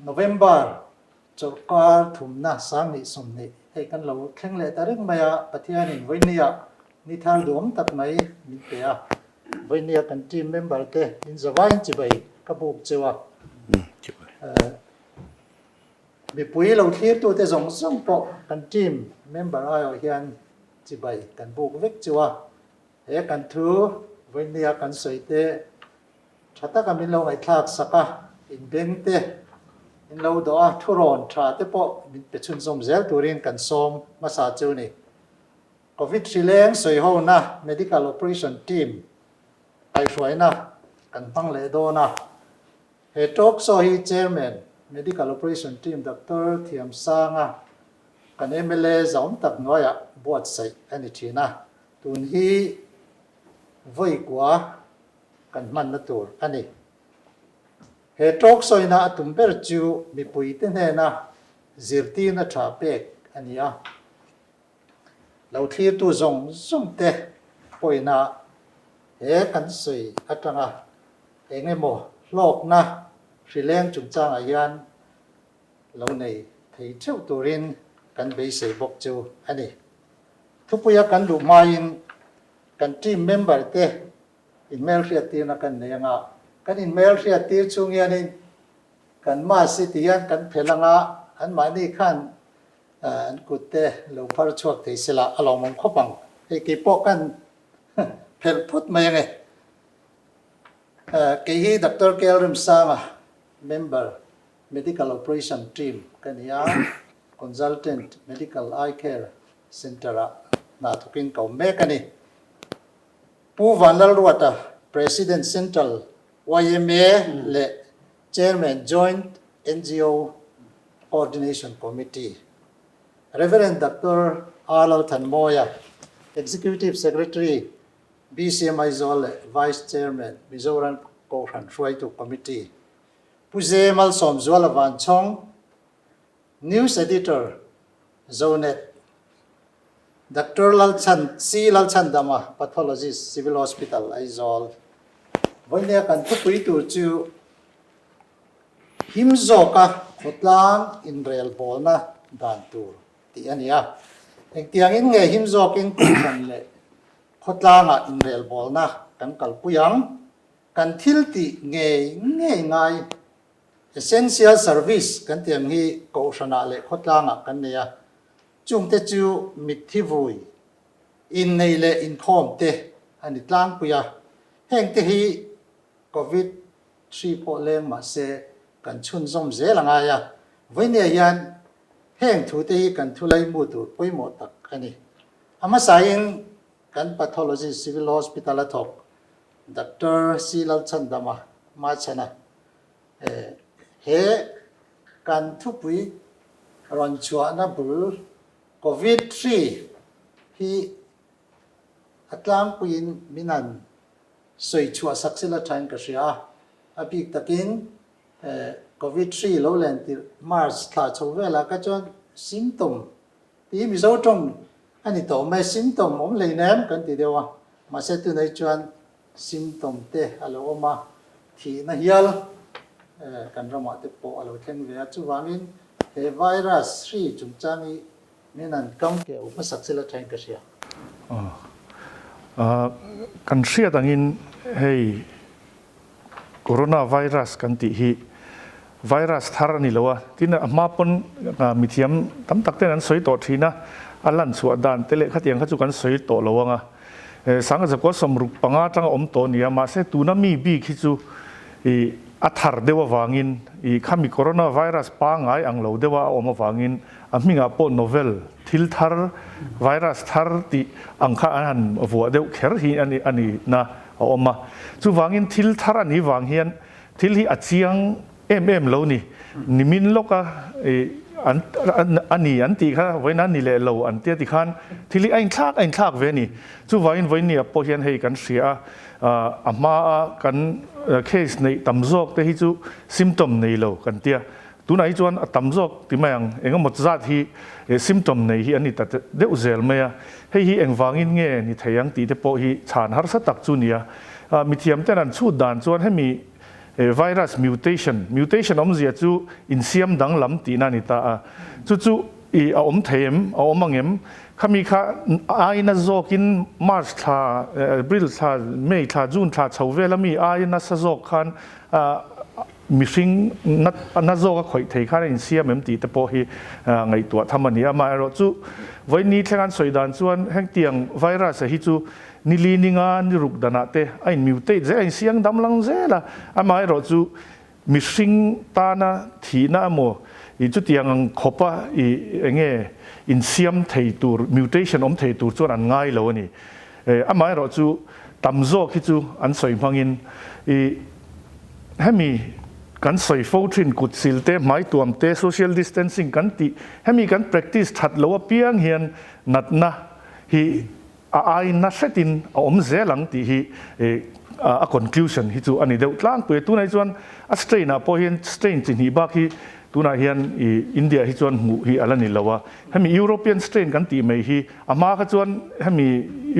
November cho car thum na sang ni som ni hei kan lo thleng le ta reng maya pathian in voinia ni thal dom tak mai ni pe a voinia kan team member te in zawain chi bai ka buk chewa mi pui lo thlir tu te zong zong po kan team member ai hian chi bai kan buk vek chewa he kan thu voinia kan soite thata ka min lo ngai thak saka in beng te in lo do a thuron tha te po min pe chun som zel turin kan som masa chu ni covid rileng soi ho na medical operation team ai hruai na kan pang le do na he talk so hi chairman medical operation team Dr. Thiam Sanga kan MLA zom tak noya buatsaih ani thina tun hi voi kwa kan man na tur ani he talk soi na tumper chu mi pui te ne na zirti na tha pek ania lo thlir tu zong zong te poina he kan soi atanga engemo lok na rileng chungchanga yan lo nei thei theu turin kan be sei bok chu ani thupuya kan lu main kan team member te in mail hriat na kan nenga kan in mail hriat tir chung yanin kan ma sitian kan phelanga an mani khan an kutte lo phar chuak thei sela along mong khopang he ki po kan phel phut mai nge ke hi Dr. Kelrim Sama member medical operation team kan ya consultant medical eye care center na thukin kau me kani pu Vanlalruata president central YMA le chairman joint NGO coordination committee Reverend Dr. Arlo Thanmoya executive secretary BCM Aizawl vice chairman Mizoram Kohhran hruaitute committee Puze Malsawmzuala Vanchhawng news editor Zonet Dr. Lalchan Dama pathologist civil hospital Aizawl voinia kan thupui tu chu himzoka khawtlang inrelbawlna dan tur ti ania engtiang in nge himzok in kan le khawtlanga inrelbawlna kan kalpuyang kan thil ti nge ngai essential service kan tiang hi Kohhran le khawtlanga kan nia chung te chu Mitthi vui Inneih le inkhawm te ani tlang puya heng te hi covid 3 po leng ma se kan chun zom zelanga ya voinia yan heng thu te hi kan thulai mu tu poimo tak ani ama sain kan pathology civil hospital athok Dr. Lalchan Dama ma chana he kan thupui ron chua na bul covid 3 hi atlang puin minan soi chua saksila thain ka ria apik takin covid 3 lo len ti March thla chowela ka chon symptom ti mi zo tong ani to mai symptom om leinem kan ti dewa ma se tu nei chuan symptom te alo ma thi na hial kan rama te po alo thleng ve chu wangin he virus 3 chungchangi minan kam ke uma saksila thain ka ria kan ria dangin hei coronavirus kan ti hi virus thar ani lowa tin ma pon mithiam tam tak ten an soi to thina alan chu dan tele khatiang kha chu kan soi to lowanga sang ja ko somruk panga tang om to nia ma se tuna mi bi khi chu i athar dewa wangin i khami coronavirus pa ngai ang lo dewa om wangin aminga po novel thil thar virus thar ti angkha an vo deu kher hi ani na oma chu wangin thil thar ani wang hian thil hi achiang lo ni nimin loka ani anti kha voina ni le lo an tia ti khan thili ain thak ve ni chu wangin voini po hian hei kan ria ama kan case nei tamzok te hi chu symptom nei lo kan tia tunai chuan tamzok ti mayang engmot zat hi symptom nei hi ani ta deuh zel maya hei hi engwangin nge ni theiang ti te po hi chan har sa tak chu nia mithiam ten an chu dan chuan hemi virus mutation om zia chu in siam dang lam ti na ni ta chu i om them om angem khami kha aina zokin march tha april tha may tha june tha chawvelami aina sa zok khan missing na zok khoi thei khan in siam em ti te po hi ngai tua thamani ama ro chu voi ni thlangan soidan chuan heng tiang virus hi chu nili ninga ni ruk dana te ai mutate ze ai siang dam lang ze la ama ro chu missing ta na thi na mo i chu tiang khopa i enge in siam thei tur mutation om thei tur chuan an ngai lo ni ama ro chu tamzo khi chu an soi mangin i hemi kan soi photrin kut silte mai tuam te social distancing kan ti hemi kan practice that lo piang hian natna hi ai na setin om zelang ti hi a conclusion hi chu ani deuh tlang pe tu nai chuan a strain a po hian strain chin hi ba hi tuna hian India hi chuan hmuh hi alani lawa hemi European strain kan ti mai hi ama kha chuan hemi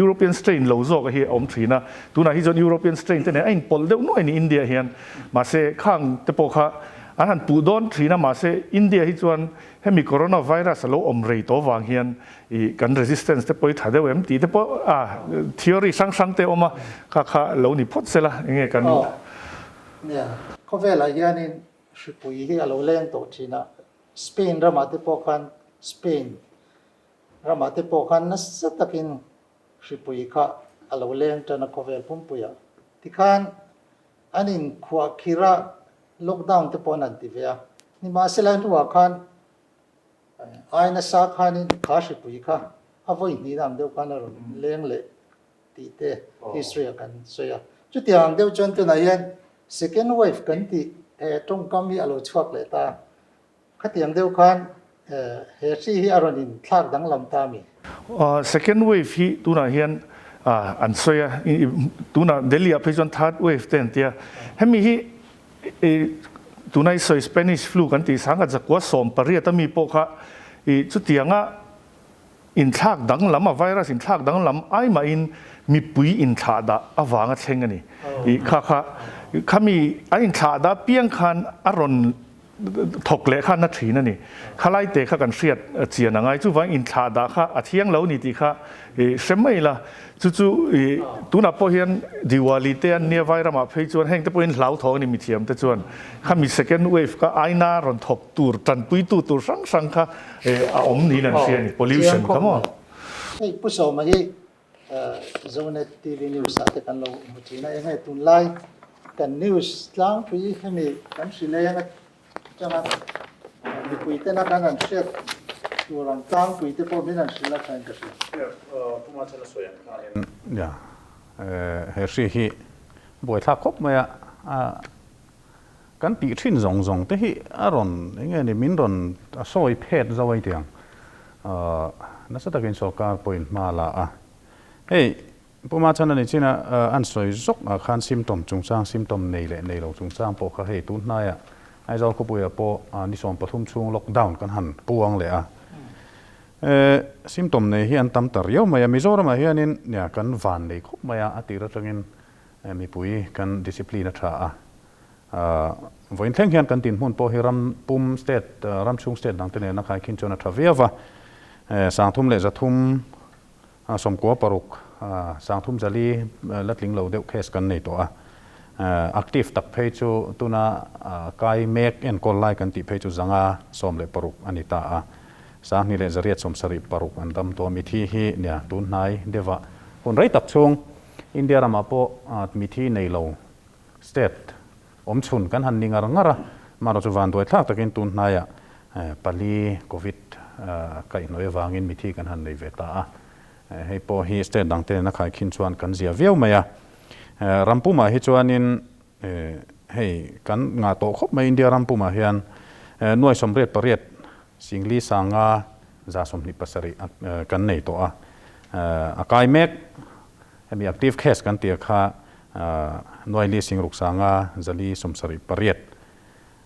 European strain lo zo ka hi om thina tuna hi chuan European strain te ne ain pol deuh noi ni India hian ma se khang te po kha an han pu don thina ma se India hi chuan hemi coronavirus lo om rei to wang hian i kan resistance te poi thadeu em ti te po theory sang te oma kha lo ni phot sela nge kanเนี่ยเขาเวลาอย่างนี้hripuiin hi alo leng to thina Spain rama te po khan Spain rama te po khan na satakin hripuiin kha alo leng tana kovel pumpuya tikhan anin khwa khira lockdown te po nan ti vea ni ma selan ruwa khan ai na sa khanin kha hripuiin kha avoi ni dam deu khan ro leng le ti te history kan soya chu tiang deu chon tu na yan second wave kan ti trong kami alo chhuak le ta khatiang deu khan he si hi aronin thak dang lam ta mi second wave hi tuna hian an soya tuna Delhi a phei chuan third wave ten tia hemi hi tunai soi Spanish flu kan ti sanga zakwa som paria ta mi po kha i chu tianga in thak dang lam a virus in thak dang lam ai ma in mi pui in tha da awanga thleng ani i kha khami ai in tha da piang khan aron thok le khan na thina ni khalai te kha kan hriat chian angai chu wang in tha da kha athiang lo ni ti kha semai la chu tuna po hian Diwali te an nia vai rama phei chuan heng te poin hlau thong ni mi thiam te chuan khami second wave ka aina ron thok tur tan pui tu tur sang kha a om ni nan sian pollution come on ei pu so ma hi zone TV news ate kan lo mutina engai tun lai kan news tlang pui hemi kan sile yang chama mi pui te na kan an shet turang tang pui te po min an sila kan ka si puma chala soyan kan ya he shi hi boi tha khop ma ya kan ti thin zong te hi aron nge ni min ron soi phet zawai tiang na sa takin sarkar point ma la hey puma chana ni china an soi zok khan symptom chungchang symptom nei lo chungchang po kha hei tu na ya Aizawl ko puya po ni som pathum chung lockdown kan han puang le symptom nei hian tam tar yo maya Mizoram a hianin ya kan van nei khop maya atira tangin mi pui kan discipline tha voin thleng hian kan tin hun po hi ram pum state ramchung state dang tene na khai khin chona thaviawa sangthum le zathum somko paruk sangthum jali latling lo deuh case kan nei to active tak phei chu tuna kai mek en kol lai kan ti phei chu zanga som le paruk anita sang ni le zariat som sari paruk an dam to Mitthi hi nia tun nai dewa hun rei tak chung India rama po Mitthi nei lo state om chun kan han ningar ngara maro chu van doi thak takin tun nai pali covid kai noi wangin Mitthi kan han nei veta hei po hi state dang te na khai khin chuan kan zia viau maya rampuma hi chuanin hei kan nga to khop mai India rampuma hian nuai somret pariat singli sanga za somni pasari kan nei to akai mek hemi active case kan tia kha nuai li singruk sanga zali somsari pariat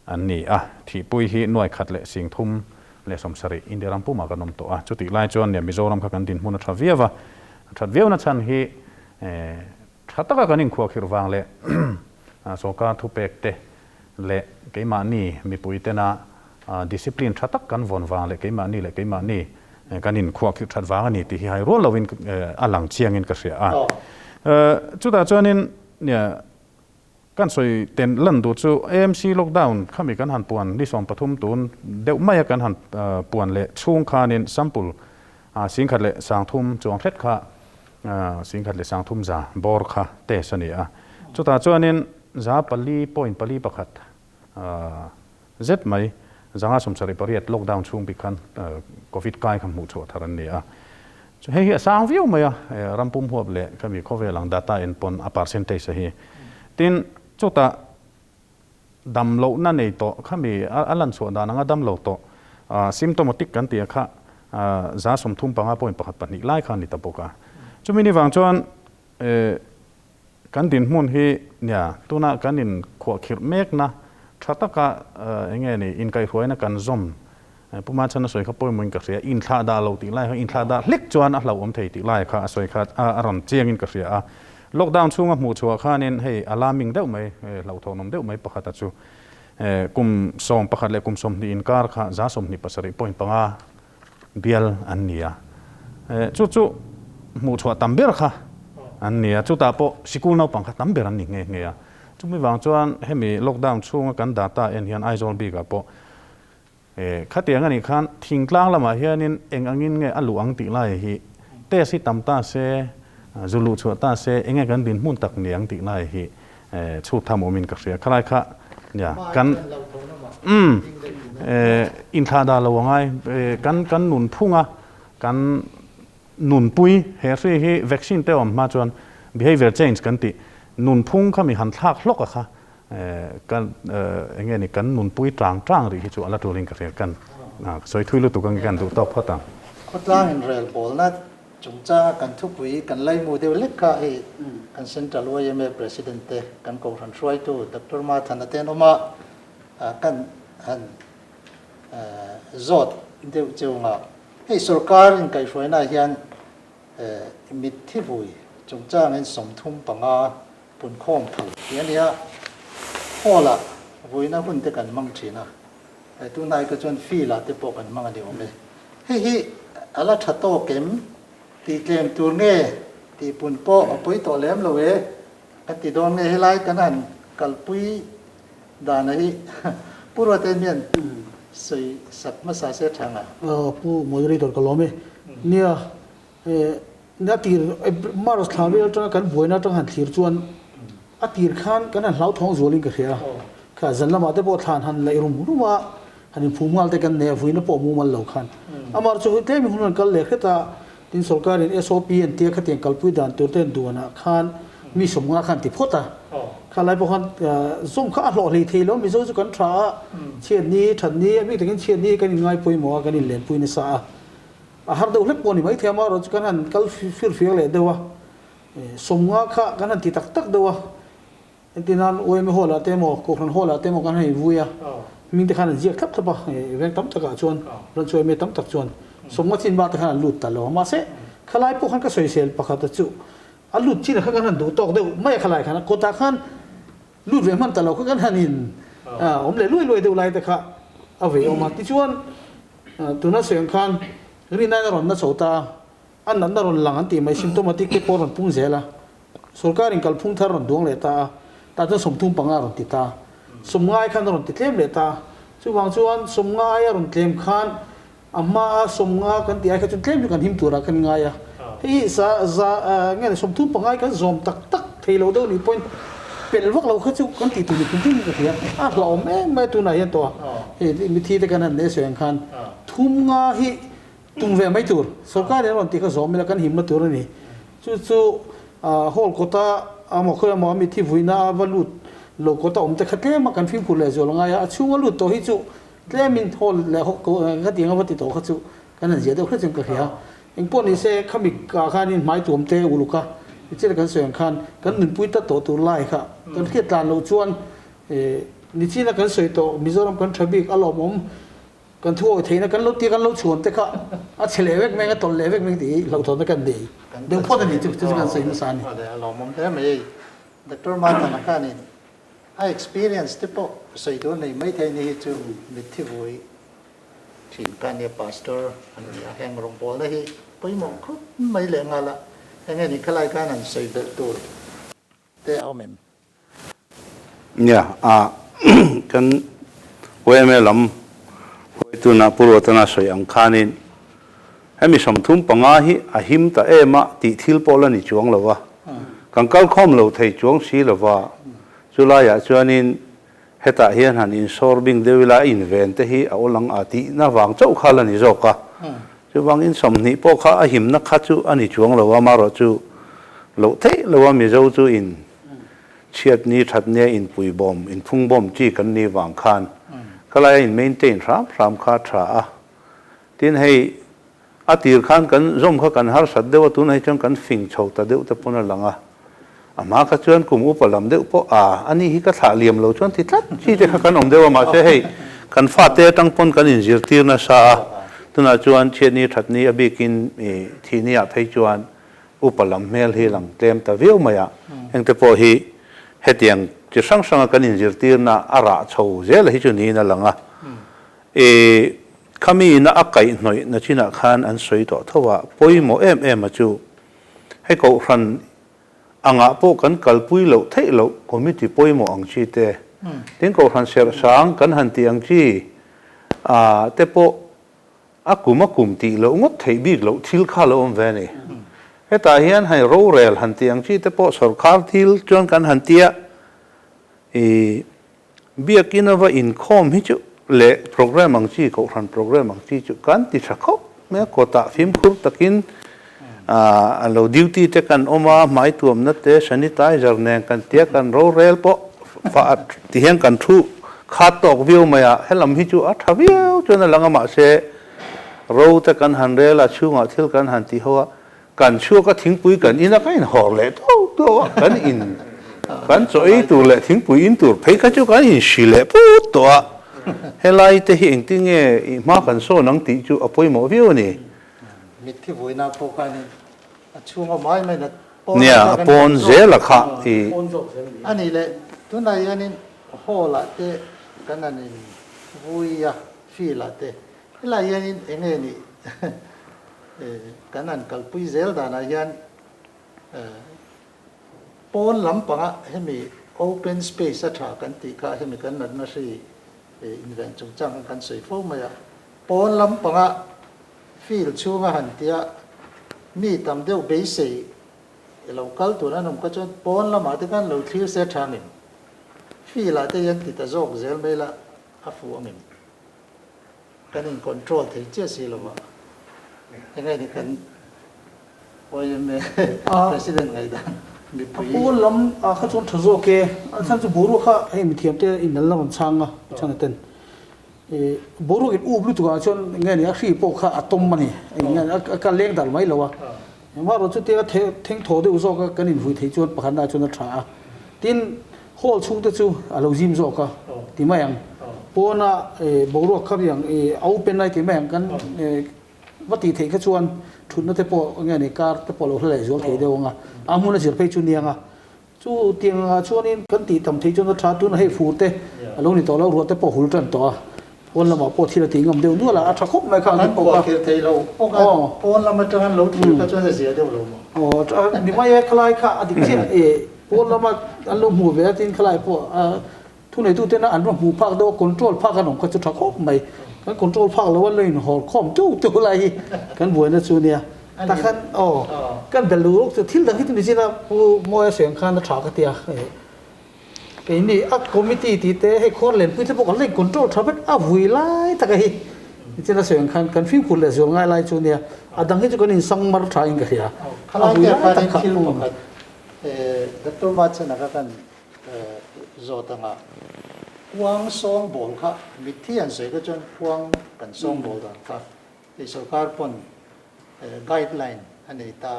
anni thi pui hi nuai khat le singthum le somsari India rampuma kanom to chuti lai chuan ne Mizoram kha kan din hmun thatviau na chan hi thataka kanin khuak hirwang le โซกาทุเปกเตเละเกมานี่มีปุยเตนะดิสซิปลินชัดตักกันวนวางเละเกมานี่เละเกมานี่กันอินขวากชัดวางนี่ที่ให้รู้เราวินอลังเชียงอินกระเสียจุดอาจารย์เนี่ยกันสวยเต็นลันดูจู AMC ล็อกดาวน์ข้ามีกันหันปวนที่สองปฐุมตูนเดี๋ยวไม่กันหันปวนเละช่วงคานินซัมปุลสิงขัดเละสางทุ่มจวงเพชรค่ะสิงขัดเละสางทุ่มจ่าบอร์ค่ะเตสนี่จุดอาจารย์นี่จ่าปลีปอยน์ปลีประคัดเจ็ดไหมจังหวะสมศรีปริยัติล็อกดาวน์ช่วงปีกันโควิดใกล้คำหูชัวทารันนี่เฮ้ยสางวิวไหมรำปุ่มหัวเละข้ามีข้อเวลัง data เอ็นปนอพาร์เซนเทจเฮ้ตินจุดตาดำโลนั่นเองโตข้ามีอันลันส่วนดานังดำโลโตซิมโตมติกกันเตียค่ะจ่าสมทุ่มปังอาปอยน์ประคัดปนิไล่ขันนี่ตะปกจุดมินิวังจวนกันดินมุ่นที่เนี่ยตัวน่ะกันดินขวบขีดเมกนะชัตตะกะยังไงนี่อินไก่หวยนะกันซอมผู้มาชนะสวยเขาปอยมันกระเสียอินทาดาเราติไล่เขาอินทาดาเล็กจวนเราอมเทติไล่ค่ะสวยค่ะอารมณ์เจียงอินกระเสียล็อกดาวน์ช่วงหมู่ชัวข้านี่ให้อาลามิงเด้อไหมเราทนมเด้อไหมประคัตจูกุมสมประคัตเลยกุมสมดีอินการค่ะจ้าสมนี่ปัสริปอยปังอาเบียลอันนี้จู่หมู่ชัวตั้มเบียร์ค่ะอันนี้จู่ตาโปสิกุลนาปังค่ะตั้มเบียร์อันนี้เงี้ยจู่ไม่วางจวนให้มีล็อกดาวน์ช่วงกัน data เอ็นเฮียนไอโซลบีกับโปข้าเตียงอันนี้คันทิ้งกลางละมาเฮียนี่เองอันนี้เงี้ยอันหลวงติไล่ฮีเตสิตั้มตาเซจูลูชัวตาเซเองกันดินมุ่นตักเนียงติไล่ฮีชูทำโอมินกับเสียใครค่ะเนี่ยกันอินทาดาเราว่าไงกันหนุนพุ่งกันหนุนปุยเฮ้ยฮีวัคซีนเตอมมาจวน behavior change กันติหนุนพุ่งเขามีหันทักลกค่ะกันอย่างเงี้ยนี่กันหนุนปุยจางหรือที่จู่อัลตัวลิงกับเสียกันสวยทุยลุตุกันดูตอบพ่อตามข้าวต้งinrelbawlnaจงจ้ากันทุกวีกันไล่โมเดลเล็กค่ะกันเซ็นทรัลวายเมย์ประธานกันKohhranช่วยตัวดรมาธนาเตนออกมากันจอดเดี๋ยวเจ้าง่ะให้สุรการอินไก่ช่วยน่าเฮียนมิตรที่วุยจงจ้าเงินสมทุนปังอาปุ่นข้อมถูกเดี๋ยวนี้พ่อละวุยน่าหุ่นเด็กันมั่งชีนะตัวนายก็จนฟีละเตปอกันมั่งเดียวเลยเฮ้ยอะไรชัดโตเข็มตีเกมตัวเงี้ยตีปุ่นโป้ปุ้ยต่อเลี้ยมเราเว้กันตีโดนเงี้ยให้ไล่กันนั่นกัลปุ้ยด่านนี้ผู้ว่าเต็มเมียนสวยสักมาสาเสียทางผู้มวยรีตัวกลมเนี่ยนักตีมาร์สทาวิลจนกันบวยนักต้องหันทีร์จวนอัตีร์ขันกันนั่นเหล่าท้องโจลิงกันเสียข้าจันละมาเตปอทานหันเลยรู้ว่าหันภูมิอัลเตกันเนี่ยฟุยนับปอมูมันเหล่าขันอามาร์จูเตมีหุ่นกันเล็กแต่ดินสกัดดิน SOP อันเตี้ยขัดยังกัลปุยด่านตัวเต้นดูนะขันมีสมงาขันติดพุทธะข้าไล่พวกขันส่งข้าหล่อเลยทีแล้วมีส่งสุกันทราเชียนนี้ฉันนี้ไม่ถึงเชียนนี้กันยังไงปุยหมอกันนี่เหรียญปุยนิสาหากดูเล็กปนนี่ไม่เทียมว่าเราจะกันนั่นกัลฟิลเลยเดียวสมงาข้ากันนั่นติดตักเดียวที่นั่นโอ้ยไม่หัวละเต็มKohhranหัวละเต็มกันให้วุยมีแต่ขันเจียทับทับเรื่องตั้มตะกะชวนเราช่วยไม่ตั้มตะชวนสมมติที่บ้านตะขันลุดตลอดมาเสขลายพวกขันก็สวยเสียประคัตจู่อันลุดที่นั่นขันกันดูตอกเดียวไม่ขลายขันโคตาขันลุดเวมันตลอดขันหันินผมเลยลุยเดียวไล่ตะขะเอาไว้ออกมาที่ชวนตัวนั้นเสียงขันรีน่าร้อนน่าโสตาอันนั้นน่าร้อนหลังอันตีไม่ซิมโตมาติกที่ปอร์นพุ่งเสียละสุรการิงกัลพุ่งทาร้อนดวงเลยตาตาจะสมทุ่มปังอาร้อนติตาสมง่ายขันร้อนติเทมเลยตาช่วงชวนสมง่ายร้อนเทมขันอามาสมง่ายกันที่ไอ้ขันจนเทมอยู่กันหิมตัวรักกันง่ายเฮ้ยเงี้ยสมทุ่มปังง่ายกันสมตักเทโลเดอร์นี่พอยเป็นวักเราเขาจะกันติดตัวนี่คุณที่มีกันเถียเราไม่ตัวไหนตัวเฮ้ยมิธีแต่กันนั่นเนี่ยเสียงขันทุ่มง่ายตุ้งเวไม่ตัวสุรการเนี่ยร้อนติเขาสมมีแล้วกันหิมมาตัวนี่จู่ฮอลโคตาอามาคุยมามิธีวินาบาลุดโลโกตาอมแต่ขัดเล่มากันฟิล์มพูดเลยจวนง่ายช่วงลุดตัวฮิจูเล่มินฮอลเลยฮอกขัดยังว่าติดตัวขัดจูกันนั่นเสียเดียวขัดจังกะเหียเองพวกนี้เซ่ขมิกาขานี่ไม้ตัวอมเตอุลุกะเจ้ากันเสียงคันกันหนึ่งปุ้ยตะตัวไล่ค่ะกันเขียนตาเราชวนนี่ที่นักกันสวยตัวมิโซรัมกันทบิกอารมณ์กันทั่วเทนะกันเราตีกันเราชวนแต่ค่ะเฉลยเวกแม่งก็ตนเลเวกแม่งตีเราทนกันดีเดี๋ยวพ่อจะนี่จะกันสวยมาสานนี่อารมณ์แต่ไม่ดรมาธนาคารนี่ experience ที่พอสวยตัวในไม่เท่านี้จูมิที่วุ้ยทีมการเนี่ย pastor อันนี้แห่งโรงพยาบาลเลยไปมองครบไม่เหลืองอะไรแห่งนี้ขลายการนั้นสวยเด็ดตัวแต่เอาเมมเนี่ยกันเว้ยไม่ลำเว้ยตัวน่ะปุโรตนาสวยอังคานินให้มีสมทุมปังอาหิหิมตามาติทิลโปลนิจวงเลยวะกังกัลคอมเลวไทยจวงสีเลวะจุลายจวนินเฮตาเฮียนหันอินซอร์บิงเดวิลาอินเวนเตฮีเอาหลังอาติน่าวางเจ้าข้าลนิจวกะจูวางอินสมนิโปข้าหิมนักข้าจูอันนิจวงเลวะมารอจูเลวเทเลวะมีเจ้าจูอินเชียดนี้ทัดเนี่ยอินปุยบอมอินพุ่งบอมจีกันนี่วางคานก็เลยอินเมนเทนรามคาทราทีนี้ให้อาทิตย์ขันกันร่มเขากันหาสัตว์เดียวตัวไหนจนกันฟิงโชว์แต่เดียวแต่ปุ่นหลังมาก็ชวนกลุ่มอุปลัมเดียวพออันนี้ฮิก็ถ่าเลี่ยมเราชวนที่ทัดที่จะกันอมเดียวมาใช่ให้กันฟาดเตะตั้งปุ่นกันอินจิรตีนะซาตัวน่ะชวนเชียดนี้ทัดนี้อบิกินที่นี่ให้ชวนอุปลัมเมลฮีหลังเต็มแต่วิวมาอ่ะยังแต่พอฮีเฮตียงจะสังกันอินจิรตีนะอาระโชว์เจลฮิจุนี้นั่นหลังขมีน่าอักไก่หน่อยน่าชินักขันอันสวยต่อเท่าว่าปุยโมมาจูให้เขาฟันอ่างพวกกันกัลปุยเหลาเท่เหลาก็มีที่ปุยโมอังชีเตถึงเขาฟันเสียสางกันหันที่อังชีแต่พวกอากุมตีเหลางดเทบิกเหลาทิลข้าเหลาอมเวนี่ให้ตาเฮียนให้รู้เรลหันที่อังชีแต่พวกสรคาร์ทิลจนกันหันที่เบียกินว่าอินคอมฮิจูเละโปรแกรมบางที่เขาทำโปรแกรมบางที่จุกันที่ชักเขาแม้กตาฟิล์มคุตะกินเราดิวตี้เทกันออกมาหมายตัวนั่นเตะชนิดไอจารเนกันเทียกันโรเรลปะฟาดที่เห็นกันทุขาดตกวิวมาให้ลำฮิจูอัฐวิวจนหลังมาเสเราเทกันหันเรลชูงาทิลกันหันที่หัวกันชัวก็ทิ้งปุ๋ยกันอินักไอ้หอเละตัวกันอินกันจ่อยตัวเละทิ้งปุ๋ยอินตัวเพกันจูกันอินชิเละปุ๊บตัวเฮลัยเตหิงติงมากันโซนังติจูอภัยหมอวิวนี่มิที่วุ้ยน่าพอกันช่วงเอาไม้ไม่นะเนี่ยปนเจละค่ะอันนี้เลยทุนนายอันนี้โหละเตกันอันนี้วุ้ยอะฟีละเตเฮลัยอันนี้เองนี่กันอันกัลปุยเจลดานายันปนลำปังอะให้มี open space สักกันติค่ะให้มีกันนั่นนะสิอินเวนต์chungchangaกันสวยฟูมาอ่ะปนลำปังอ่ะฟิลชูงหันเตียมีตำเดียวเบสิเราคัลตัวนั้นผมก็จะปนลำมาที่กันเราทิ้งเสียทางนึงฟิลอะไรยันติดจะzawkเซลไม่ละอาฟัวมิมกันอินคอนโทรลที่เจ้าสิลวะยังไงนี่กันว่ายังไม่ president ไงดันปูนล้ำข้าชนทศเกท่านจะบูรุข้าให้มีเทียมเตออินนั่นละมันช่างอ่ะช่างเต็นบูรุกินอูบลุตุกาชนเงี้ยนี่ขี้ปกข้าอัตมมันนี่เงี้ยการเลี้ยงดัลไม่หรอวะว่าเราชุดเตะเทงโถด้วยอุโสก็กันอินหุยเทจวนประคันได้ชนทราทินโฮลชุ่งตะจูเราจิมโซก็ที่ไม่ยังปูน่ะบูรุข้าอย่างเอาเป็นอะไรที่ไม่ยังกันวัตถุเทข้าชวนทุนนั่นเทปเงี้ยนี่การเทปเราเท่าไหร่ชวนเทเดียวงะอามุนเสียไปจุนยังอ่ะจู่เตียงช่วงนี้กันตีทำที่จนทราตุนให้ฟูเตะลงนี่ตัวเรารัวแต่ปอหุ่นจันตัววันละมาปอที่ละตีงมเดียวนู่นละอัฐคบไม่ข้างที่ปอกเทเราปอกปอนละมาจังเราถือก็จนเสียเดียวเราอ๋อนี่ไม่คลายค่ะอดีตเช่นปอนละมาอันลงหูเวลาตีนคลายปอทุนไหนทุนเต้นอันว่าหูภาคเดียวคอนโทรลภาคขนมก็จะทักคบไม่กันคอนโทรลภาคแล้วว่าเลยหอคอมจู่ตัวอะไรกันบวยนะจูเนี่ยแต่ขันกันเบลูกจะทิ้งดังที่ตัวนี้สินะผู้มวยเสียงขันน่ะฉากเตียไอ้นี่อักคอมมิตี้ที่เตะให้คนเล่นพื้นที่พวกเล่นคอนโทรลทำให้วุ่นไล่ตะกี้นี่จะเสียงขันกันฟิล์มคุณเลยส่วนง่ายไล่จูเนี่ยดังที่จะกันอินสังมาร์ทายกันเหรอขณะที่การคิดว่าดร.วัชนะกันโจทย์งาวางซองบอลค่ะมิที่อันเสกจนวางกันซองบอลต่างค่ะที่สุการปนguideline อันนี้ตา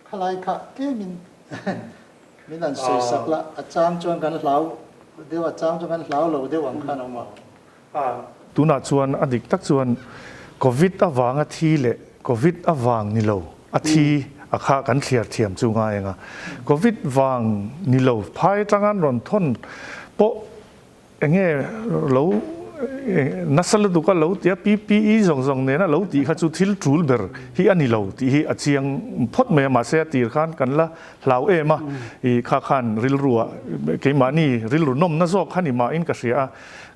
ขลายค่ะแค่มินันสื่อสักละอาจารย์จวนกันเหลาเดี๋ยวอาจารย์จวนกันเหลาเราเดี๋ยวหวังขันออกมาตุนัดชวนอดีตตักชวนโควิดอวางอาทีเละโควิดอวางนี่เราอาทีอาคากันเขียดเทียมจูงไงโควิดวางนี่เราภายจังงันรอนทน โปเงี้ยเรานักสลุก็เราที่PPEส่งเนี่ยนะเราที่เขาจุดทิลทูลเบอร์ที่อันนี้เราที่อาเจียงพดเมื่อมาเสียตีขันกันละเรามาข้าขันริลรัวเกี่ยมานี่ริลรุนนมนั่นซอกขันนี่มาอินกระเสีย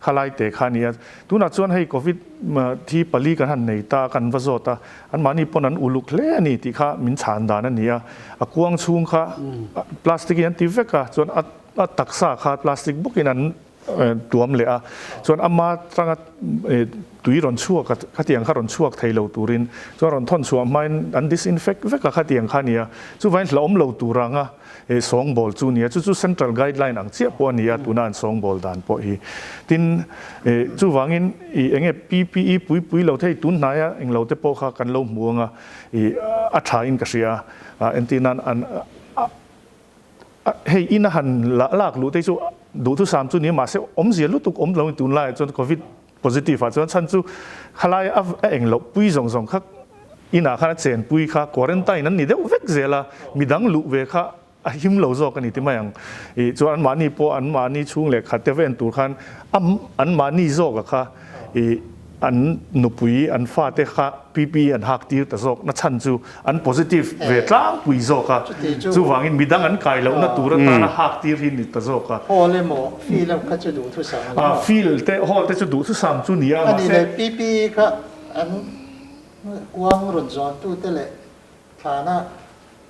ขลายเตะขันนี้ตัวนัดส่วนให้โควิดมาที่ปลีกันหันในตากันวะโซตาอันมานี่ปนันอุลุกเล่นี่ที่ข้ามินชานดานั่นนี่กวางชุงข้าพลาสติกยันติเวกส่วนตักษาข้าพลาสติกบุกินันตัวมันเลยส่วนอามาตั้งตุยร้อนชั่วกับขัดยังข้าร้อนชั่วไทยเราตูรินส่วนร้อนท่อนชั่วไม่อันดิสอินเฟกเวกขัดยังข้าเนี่ยจู่วันเราเราตูรังสองบอลจู่เนี่ยจู่เซ็นทรัลไกด์ไลน์อังเสียปวนี้ตัวนั้นสองบอลด่านปอยทินจู่วังอินเองPPEปุยเราไทยตุนนายเองเราเตปข้ากันเราหมัวงอัฐาอินกษเสียเอ็นตีนั้นอันให้อินหันลากรู้ได้จู่ดูทุก3จุดนี้มาเสียเสียลุตุกเราตุนไล่จนโควิด positive จนฉันจู่ขลายเองเราปุยส่งข้าอินาข้าเจนปุยข้าquarantineนั้นนี่เดี๋ยวเวกเจล่ะมีดังลุเวข้าหิมเราโซกันนี่ที่มาอย่างจวนอันมานี่พออันมานี่ช่วงเล็กขัดเทเวนตูขันอันมานี่โซกค่ะอันนุปุยอันฟาเตค่ะPPอันหักตีแต่โซกนั่นฉันจู่อัน positive เวทล่างปุยโซค่ะจู่วางอินมีดังอันไกลแล้วนั่นตัวนั้นน่ะหักตีหินนี่แต่โซกค่ะพอเลยหมอฟีลเขาจะดูทุกสามฟีลแต่ฮอลแต่จะดูทุกสามจุดนี้อันนี้เลย PP ค่ะอันกวางรุ่นจอนตู้เตเลยฐานะ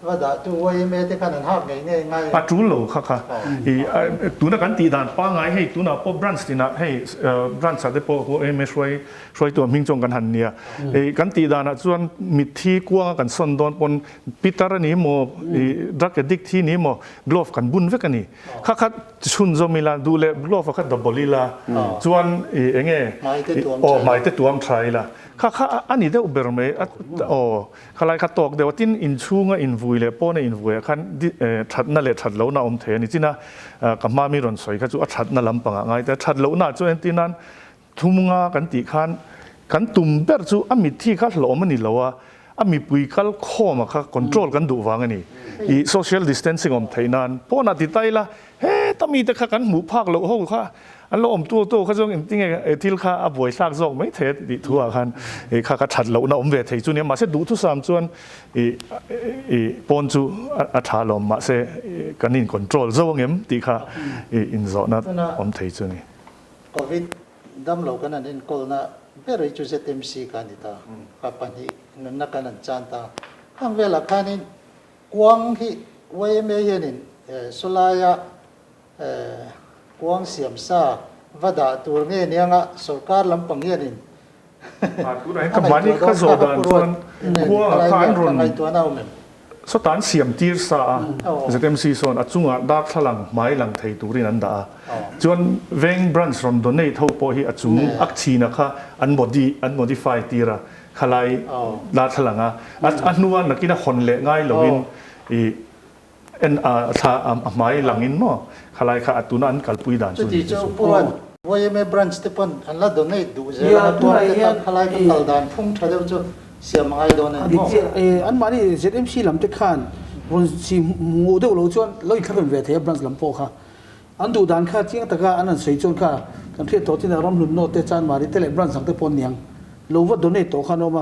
ว่าด่าตัวยังไม่ได้ขนาดหักไงปัจจุบันค่ะตัวนักการตีด่านป้าไงให้ตัวนักพวกแบรนด์ที่นักให้แบรนด์สัตว์พวกไม่ช่วยตัวมิงจงกันหันเนี่ยการตีด่านส่วนมิดที่กว้างกันส่วนโดนปนปิตาร์นี้โมดักดิกที่นี้โมกลอฟกันบุญเวกันนี่ข้าชุนจอมิลาดูแลกลอฟข้าดับบลิลาส่วนเงี้ยหมายถึงตัวมันใช่ละข้าอันนี้เดี๋ยวอุเบอร์ไม่ข้าไล่ข้าตอกเดี๋ยวที่อินชูงอินวุยเลยป้อนอินวุยขันชัดนั่นเลยชัดแล้วน่าอมเทนี่จีน่ะกับมามีรอนสวยข้าจู่ชัดนั่นลำปังไงแต่ชัดแล้วน่าจู่เอ็นที่นั้นทุ่มงากันตีขันกันตุ่มเบอร์จู่อามิที่ข้าหล่อมันนี่แล้วอามิปุยข้าข้อมาข้าคอนโทรลกันดูวางนี่อี social distancing อมเทนั้นป้อนติดใจละเฮ้ตั้งมีแต่ข้ากันหมู่ภาคแล้วโอ้ข้าอันเราอมตัวเขาจงจริงๆที่ข้าอบวยซากซอกไม่เทดิทั่วกันข้าก็ชัดแล้วนะอมเวทจุนี่มาเสดูทุกสามส่วนปนจูอัฐาลมมาเสกันนินคอนโทรลซอกเงี้ยที่ข้าอินโซนัดอมเทจุนี่โควิดดำเรากันนั่นก็น่ะเบรย์จุดเต็มสีกันนี่ตาข้าปันที่นั่นนักกันนั่นจานตาข้างเวลาคันนี้กวางที่ไว้ไม่เห็นสุลายะกวางเสียมซาวัดตัวเนี่ยงะสุรการลำปังเนี่ยนี่ตัวไหนกับมันนี่ก็โซดานส่วนกวางข้างรุนสถานเสียมตีร์ซาจะเต็มซีซอนอัดจุงอัดดักหลังไม้หลังไทยตัวนี้นั่นด่าจนเวงบรันส์รอนโดเนทเอาพอให้อัดจุงอักชีนะคะอันโมดิฟายตีระขลายดักหลังอันนู้นนักกินคนเละง่ายเหล่านี้ถ้าไม้หลังอินมั้งขลายข้าตัวนั้นกัลปุยด่านจุดที่เจ้าปวนว่ายังไม่บรันส์ที่ปนอันละโดนให้ดูเจ้าตัวนั้นขลายกัลด่านพุ่งทะเลจุดเสียมไงโดนเนี่ยอันมานี่เซตMCลำเตขันรุ่นสีโมเดลเราจวนเราอีกขั้นเวทีบรันส์ลำโพค่ะอันดูด่านข้าจริงแต่ก็อันนั้นสวยจนค่ะกันเทียบตัวที่เราล้มลุ่นโนเตจานมาดิเตเล็บรันส์สังเตปนยังเราว่าโดนให้ตัวข้าโนมา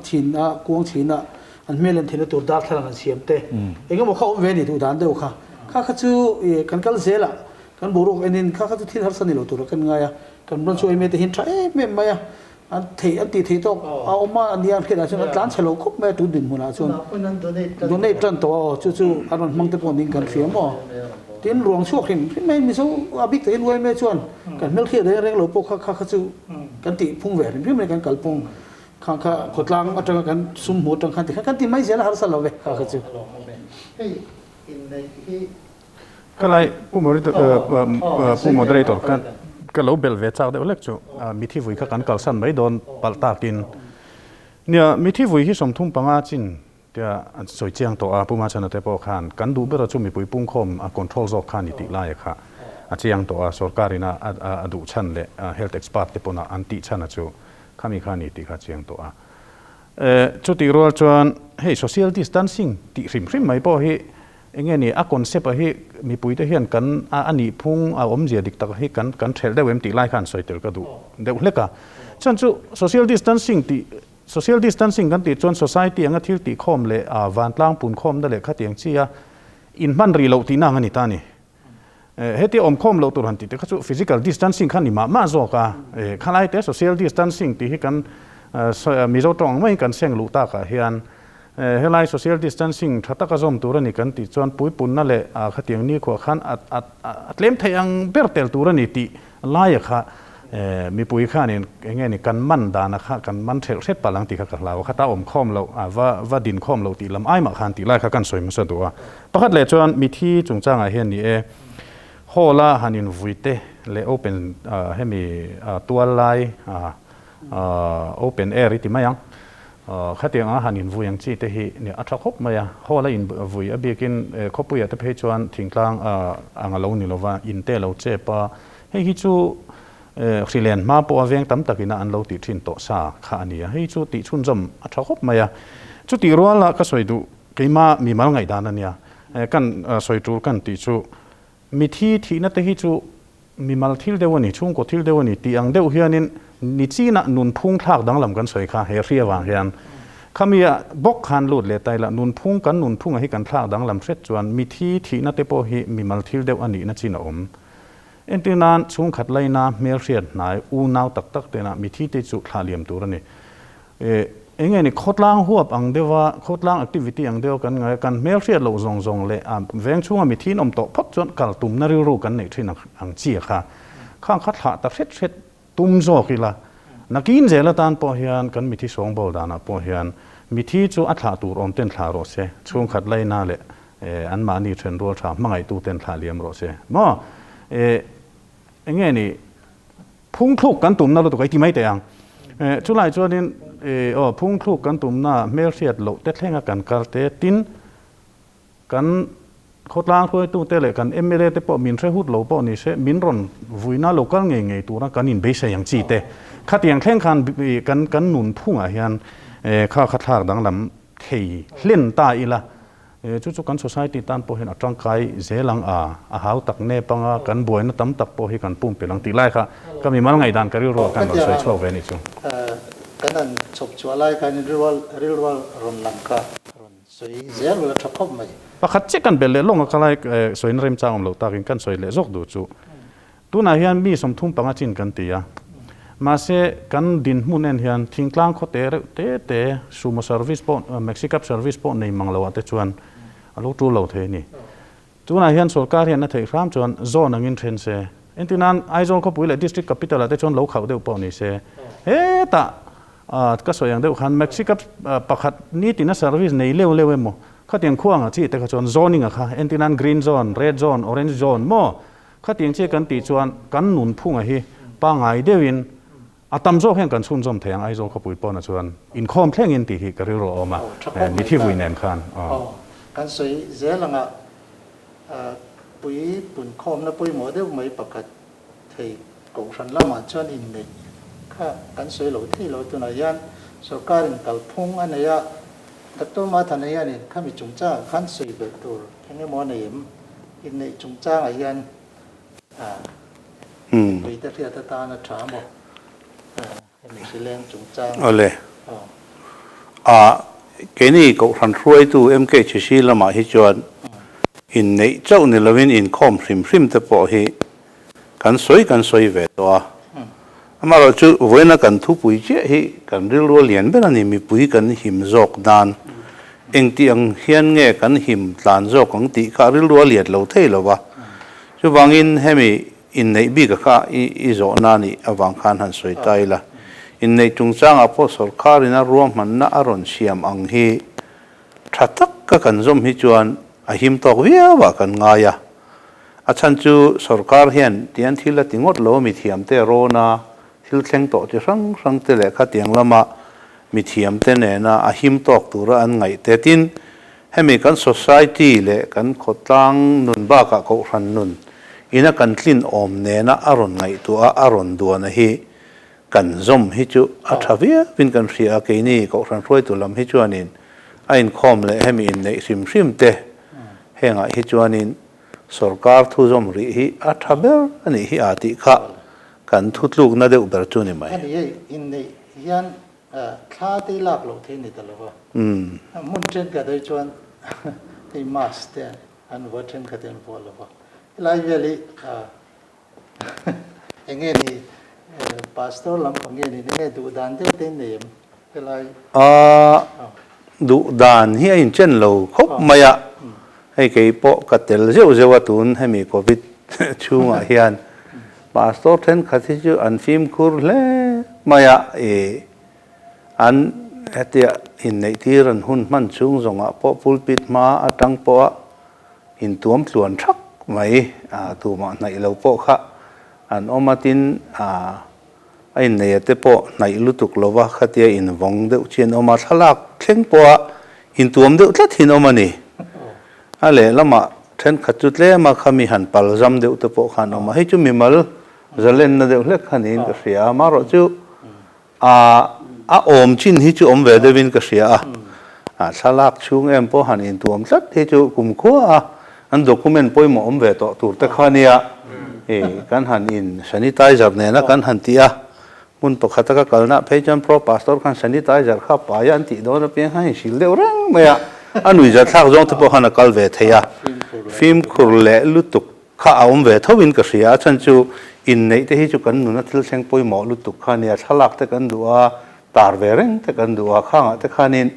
ชินกวงชินอันเมลันเทนตัวดักทางกันเสียมเตเองก็บอกเขาเวนี่ตัวด่านเดียวค่ะข้าจูกันกัลเซล่ะกันบุรุษเอ็นินข้าจูที่ทัศนีเราตัวกันไงกันบรันช่วยเมตหินใช่เมย์ไม่อันที่อันที่ตกเอามาอันนี้อันที่เราชนะร้านเฉลยคุกแม่ตุดินหัวหน้าส่วนโดนในตรันตัวจู่ๆอันนั้นมังตะปนดิ้งกันเสียมั้งที่รวงชั่วขึ้นไม่มีสู้อาบิกแต่รวยไม่ชวนกันเมื่อที่เรื่องเราพวกข้าจู่กันติพุ่งแหวนพี่ไม่กันกัลปงข้างขดลังอัตรากันซุ่มหัวตรงขันติกันติไม่เสียละหาสลาวข้าจู่ก็เลยผู้โมเดเลเตอร์กันก็เราเบลเวจากเดี๋ยวเล็กจู่มีที่วิ่งกันกัลสันไม่โดนปัลตากินเนี่ยมีที่วิ่งที่สมทุ่มปังอาจินเดี๋ยวสวยเจียงตัวผู้มาชนะเตปอขันกันดูเบลจู่มีปุ่ยปุ่งคมคอนโทรลโซขันอิติไลค่ะเจียงตัวสรการินาดูชันเล่เฮลท์เอ็กซ์พาร์ตเตปอนาอันติชันจู่ข้ามีขันอิติค่ะเจียงตัวจุดที่รัวจวนเฮ้ social distancing ติริมไม่พอเฮ้ nghe ni a concept hi mi pui te hian kan ani phung a om zia dik tak hi kan thel deuh em ti lai khan soitel ka du deuh hleka chan chu social distancing kan ti chon society anga thil ti khom le vanlang pun khom da le khatiang chia in man ri lo ti na ngani ta ni heti om khom lo tur han ti te kha chu physical distancing khan ni ma zo ka khalai te social distancing ti hi kan mi zo tong mai kan seng lu ta ka hian helai social distancing thata ka zom tur ani kan ti chon pui pun na le khatiang ni kho khan atlem thayang bertel tur ani ti lai kha mi pui khan in nge ni kan man dana kha kan man thel set palang ti kha ka law kha ta om khom lo wa din khom lo ti lam ai ma khan ti lai kha kan soi ma sa duwa pakhat le chon Mitthi chungchanga hian ni hola hanin vuite le open hemi tual lai open air ti mayang khatiang hanin vuyang chi te hi ni atha khop maya hola in vui abikin khopuya te phe chuan thingtlang angalo ni lova in te lo che pa hi chu Australian ma po aveng tam takina an lo ti thin to sa kha ania hi chu ti chun jom atha khop maya chu ti ruala ka soidu keima mi mal ngaihdan ania kan soitu kan ti chu Mitthi thi na te hi chu mi mal thil dewani chung ko thil dewani ti ang deuh hianin ni china nun phung thlak dang lam kan soi kha he ria wang hian khamia bok khan lut le taila nun phung a hi kan thlak dang lam thret chuan Mitthi thi na te po hi mi mal thil deuh ani na china entinan chung khat laina mel riat nai u naw tak tak te na Mitthi te chu thlaliam tur ani enge ni khawtlang huap ang dewa khawtlang activity ang deu kan ngai kan mel riat lo zong le veng chunga Mitthi nom to phot chon kal tum na ru kan nei thin ang chi kha khang khat ha ta thret tum zo kila nakin zela tan po hian kan Mitthi sawngbawl dana po hian Mitthi chu athla tur om ten thla ro se chung khat laina le an ma ni then ro tha mangai tu ten thla liam ro se mo enge ni phung thluk kan tum na lo to kai ti mai te ang chulai chuanin phung thluk kan tum na mel riat lo te thlenga kan kal te tin kan khawtlang khoi tu te le kan MLA te po min thre hut lo po ni se min ron vuina local ngei tura kan in be se yang chi te khatiang thleng khan kan nun phunga hian kha thak dang lam thei hlen ta ila chu kan society tan po hen atang kai zelang a hau tak ne panga kan boina tam tak po hi kan pum pelang ti lai kha kami mal ngaidan kari ro kan ro soi chho ve ni chu kanan chop chualai kan rilwal ron langka ron soi zel la thakop mai pakhat che kan bel le long ka lai soin rem chang lo takin kan soi le zok du chu tuna hian mi som thum panga chin kan ti ya ma se kan din munen hian thingtlang kho te sumo service po mexicap service po nei manglawa te chuan alo tu lo the ni tuna hian sarkar hian na thei ram chuan zone angin then se entinan Aizawl ko puile district capital ate chuan lo khau deu po ni se he ta ka soyang deu khan mexicap pakhat ni tina service nei lew emo khatiang khuang a chi te kha chuan zoning a kha entinan green zone red zone orange zone mo khatiang che kan ti chuan kan nun phunga hi pa ngai deuin atam zo hen kan chun jom theng Aizawl ko pui pon a chuan inkhawm thleng in ti hi ka ri ro oma Mitthi vuinen khan kan soi zelanga pui pun khom na pui mo deuh mai pakhat thei Kohhran lama chuan Inneih kha kan soi lo thi lo tuna yan sarkarin kal phung anaya tatto ma thanaya ni khami chungcha khan soi be tur enge mo neim Inneih chungcha ayan pui ta thia ta na thamo Inneih chungcha ole keni Kohhran hruaitute MK chisi lama hi chuan Inneih chau ni lovin inkhawm hrim te po hi kan soi ve to amaro chu voina kan thu pui che hi kan rilro lian ben ani mi pui kan him zawk dan engtikah hian nge kan him tlan zawk ang ti kha rilro liat lo thei lo wa chu wangin hemi Inneih bi ka kha I zo na ni awang khan han soi taila Inneih chungchanga po sarkarina ruang manna aron siam ang hi thatak ka kan zom hi chuan a him tok wia wa kan ngaya achan chu sarkar hian tian thila tingot lo mithiam te rona thil thleng to ti rang te le kha tiang lama mithiam te ne na a him tok tura an ngai te tin hemi kan society le kan khawtlang nun ba ka Kohhran nun ina kan tlin om ne na aron ngai tu a aron duana hi kan zom hi chu athavia pin kan ria ke ni Kohhran hruaitute lam hi chuanin a inkhawm le hemi Inneih hrim te henga hi chuanin sarkar thu zom ri hi a thaber ani hi ati kha kan thutluk na deuh ber chu ni mai ani Inneih hian thla te lak lo the ni talo mun chen ka dei chuan ei mas te an wa chen ka ten pol lo lai veli enge ni pastor lam pange ni nge du dan te te nem lai du dan hi in chen lo khop maya hei ke po katel zeu zeu atun hemi covid chunga hian pastor then khathi chu an film khur le maya an hetia Inneih tir an hun man chung zonga po pulpit ma atang po in tuam tluan thak mai tu ma nai lo po kha an omatin Inneih te po nai lutuk lova khatia in vong deuh chen oma thalak thleng po in tuam deuh tlat hin omani ale lama then khachut le ma khami han pal zam deuh te po khan oma hi chu mimal zalen na deuh le khanin ka ria ma ro chu om chin hi chu om ve devin ka ria thalak chung em po han in tuam tlat hi chu kum kho an document poi mo om ve to tur te khania kan han in sanitizer ne na kan han tia mun pakhata ka kalna phejan pro pastor khan sanitizer kha pa yan ti do na pe hai sil deu rang maya anui za thak jong te po hana kal ve theya film khurle lutuk kha om ve thowin ka ria chan chu Inneih te hi chu kan nu na thil seng poi mo lutuk khania thalak te kan duwa tar ve reng te kan duwa khanga te khanin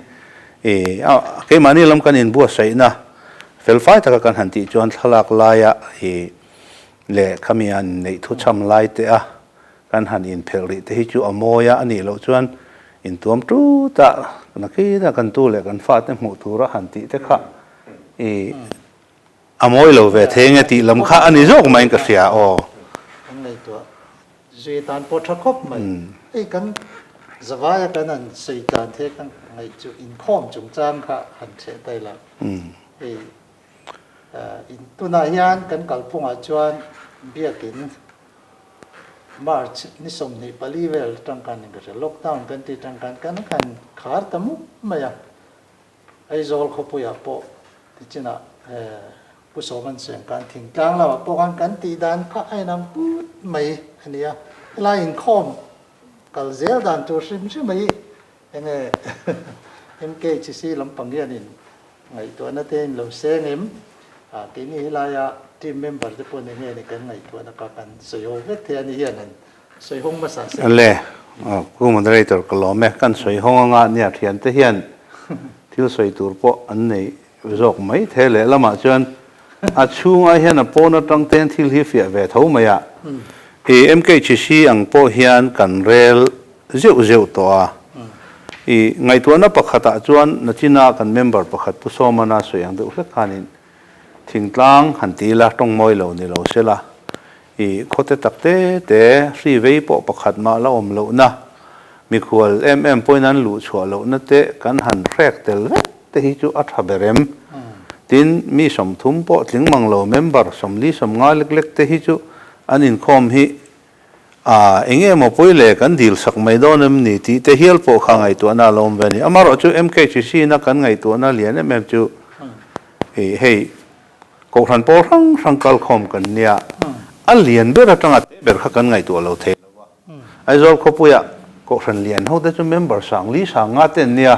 ke mani lam kan in buatsaih na fel fai ta kan han ti chuan thalak laia le khamian nei thu cham lai te kan han in phel ri te hi chu amoya ani lo chuan in tuam tu ta na ki da kan tu le kan fa te hmuh tur han ti te kha amoi lo ve thenge ti lam kha ani zok mai ka sia nei to zui tan po thakop mai ei kan zawaya kan an sei tan the kan ngai chu inkhawm chungchanga han the tai la ei in tuna hian kan kalpunga chuan biakin March ni som ni palivel tangkan ni ka lockdown kan ti tangkan kan khar tamu maya Aizawl khopuya po ti china pusoman sen kan thingtlang la po kan ti dan kha ainam put mai ania la inkhawm kal zel dan to sim mai enge MKCC lampangian in ngai to na ten lo sengem kini hilaya team member te pon nge ni kan ngai to na ka kan soyo vek the ani hian an soihong ma sa se le ku moderator kalome kan soihong nga nia thian te hian thil soi tur po an nei zok mai the le lama chuan a chunga hian a pawna tang ten thil hi fia ve tho maya MKCC ang po hian kan rel zeu zeu to ngai to na pakhata chuan nachina kan member pakhat pusomana soyang de hle khanin thingtlang hanti la tong moi lo ni lo sela khote takte te hri vei po pakhat ma la om lo na mi khwal poinan lu chho lo na te kan han rek tel ve te hi chu athaberem tin mi som thum po tlingmang lo member somli som nga lek lek te hi chu an inkhawm hi enge mo poile kan dil sak mai donem ni ti te hial po kha ngai to na lom ve ni amaro chu MKCC na kan ngai to na lian chu hei Kohhran po rang kal khom kan nia alian ber atanga ber kha kan ngai to lo the Aizawl khopuya Kohhran lian ho te chu member sangli sanga ten nia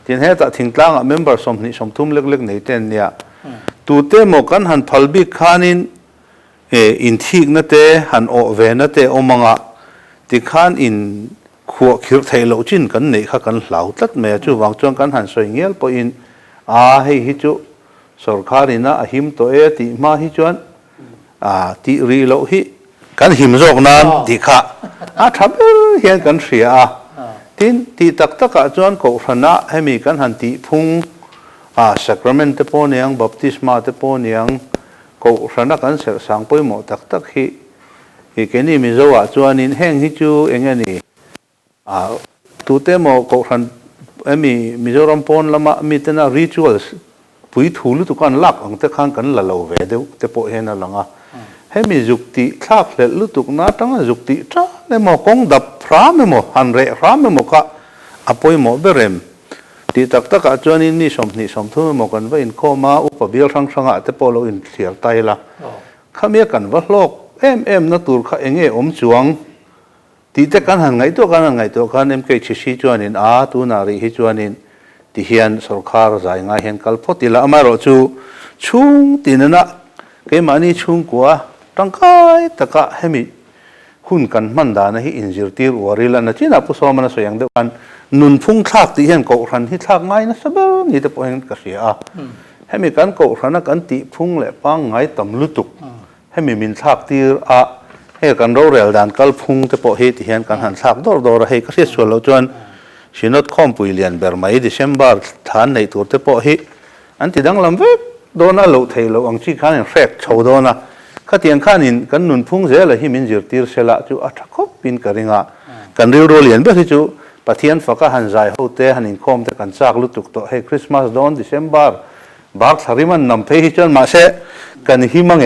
tin he ta thingtlang a member som ni som thum lek lek nei ten nia tu te mo kan han phalbi khanin in thik na te han o ve na te omanga ti khan in khuwa khir thei lo chin kan nei kha kan hlau tlat me chu wang chuang kan han soi ngel po in hei hi chu sarkarina ahim to ti ma hi chuan ti ri lo hi kan him jok nan ti kha thabel hian kan ria tin ti tak taka chuan Kohhrana hemi kan han ti phung sacrament te po niang baptisma te po niang Kohhrana kan ser sang poi mo tak tak hi keni mi zowa chuan in heng hi chu engani tu te mo Kohhran emi Mizoram pon lama mi tena rituals pui thulu tu kan lak ang te khang kan la lo ve deu te po hena langa hemi jukti thak le lutuk na tanga jukti tra le mo kong dap fra me mo han re fra me mo ka apoi mo berem ตีตักตะกะจวนนี่สมทุ่มหมกันว่าอินโคมาอุปบิลทั้งสังอาแต่พอเราอินเสียไตละข้ามีกันว่าโลกนักตูร์ข้าเองจวงตีแต่กันหันไงตัวกันเกชิชิจวนินตูนารีฮิจวนินที่เฮียนสุรคาร์ใจง่ายเห็นกัลพอติละอามารอจูชุงตีนนะเกมานี่ชุงกัวตั้งกายตะกะเฮมิหุ่นกันมันดานะฮิอินจิรตีวอริลนะจีน่าผู้สมันสวยอย่างเดียวกันนุนพุ่งทักที่เห็นกอรันที่ทักง่ายนะสบายนี่แต่พอเห็นกระเสียให้มีการกอรันกันติพุ่งเละปังง่ายต่ำลุตุกให้มีมินทักที่ให้กันเราเรียลดันกัลพุ่งแต่พอเหตุเห็นกันหันทักดอร์ให้กระเสียส่วนเราจวนชินอตคอมปุยเลียนเบอร์ไม่ดิเซมบาร์ฐานในตัวแต่พอเหตุอันที่ดังลำเวกโดนเราเทเราอังชีขันแฟกชาวโดนะข้าเตียงข้านินกันนุนพุ่งเสียเลยที่มินจิรตีร์เสละจูอัฐคบปินกระริงะกันเรียวโรเลียนเพื่อที่จูปะเทียนฝักหันใจเขาเตะหันอินคอมแต่กันจากลุตุกโตให้คริสต์มาสโดนดิเซมบาร์บาร์สาริมันนำไปที่จนมาเสกันหิมังเ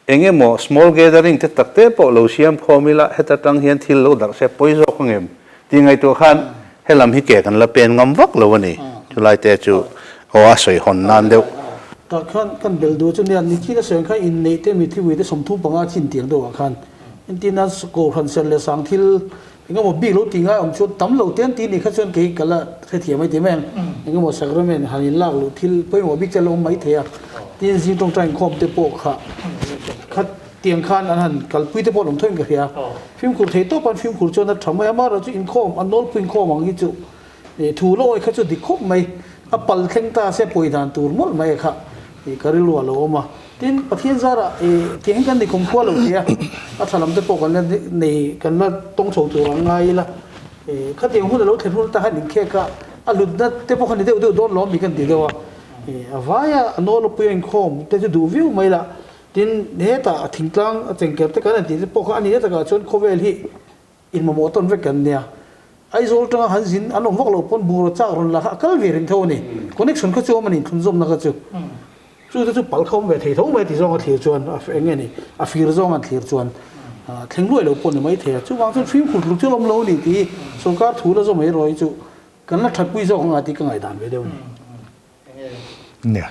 องโม small gathering เตตักเตะปอเราเสียมคอมิละให้ตังเฮียนที่เราดักเสปอยโซของที่ไงตัวขันให้ลำฮิเกกันละเป็นงำวักเราวันนี้จุไลเตจูหัวสวยหอนนานเดียวตอนขั้นเบลดูจนเนี่ยนี่ที่จะเสียงข้าอินเนเตมีที่วิธีสมทุบปังอาชินเตียงตัวขันอินที่นั้นสกูฮันเซลเลสังทิลเองก็บอกบีรู้ติงอ่ะชดตั้มเราเตียนตีนี่ข้าชวนเกี่ยกันละเทียไม่ตีแม่งเองก็บอกสักเรื่องหันอินลากรู้ทิลเพื่อนบอกบิ๊กจะลงไม่เทียที่สิ่งตรงใจคอมเตโปกค่ะคัดเตียงขันอันนั้นกัลปุยเตโปลงทุ่งกันเทียฟิล์มขุดเทโต้ปันฟิล์มขุดจนนั้นทำไมอามาเราจะอินคอมอันโน้นฟิล์มคอมอังกิจุถูโลไอ้ข้าชวนดิคบไม่ปัลเข่งตาเสียปุยดานตูร์หมดไม่ค่ะการิลัวโลมาทีนประเทศซาระเที่ยงกันในคงขั้วเราเทียอัศลมจะปกกันในกันว่าต้องโฉตัวง่ายละข้าเตียงหุ่นเราเทหุ่นตาหันแค่ก็อลุดนั่นแต่พวกคนนี้เดี๋ยวโดนล้อมมีกันตีเดียวว่าอย่าโน้ตเราเปลี่ยนคอมแต่จะดูวิวไม่ละทีนเนี่ยแต่ทิ้งกลางเจงเก็บแต่กันตีพวกอันนี้แต่ก็ชนโคเวลที่อินมาโมต้นเวกันเนี่ยไอ้โซลตั้งหันสินอันนั้นพวกเราปนบูรจากรุนละก็เวริงเท่านี้คนนี้ชนเขาจูมันนี่ทุนจมนักจูจู่จู่ปัลเข้าไปที่ท้องไปที่ร่องที่จวนเองนี่ฟิลร่องที่จวนถึงรวยเราปนไม่เที่ยจู่วางจนฟิล์มขุดลุกจู่ลมโลนี่ที่สงการถูแล้วจะไม่รวยจู่กันละทัดปุยร่องอาทิตย์ก็ไงด่านไปเดียวนี่เนี่ย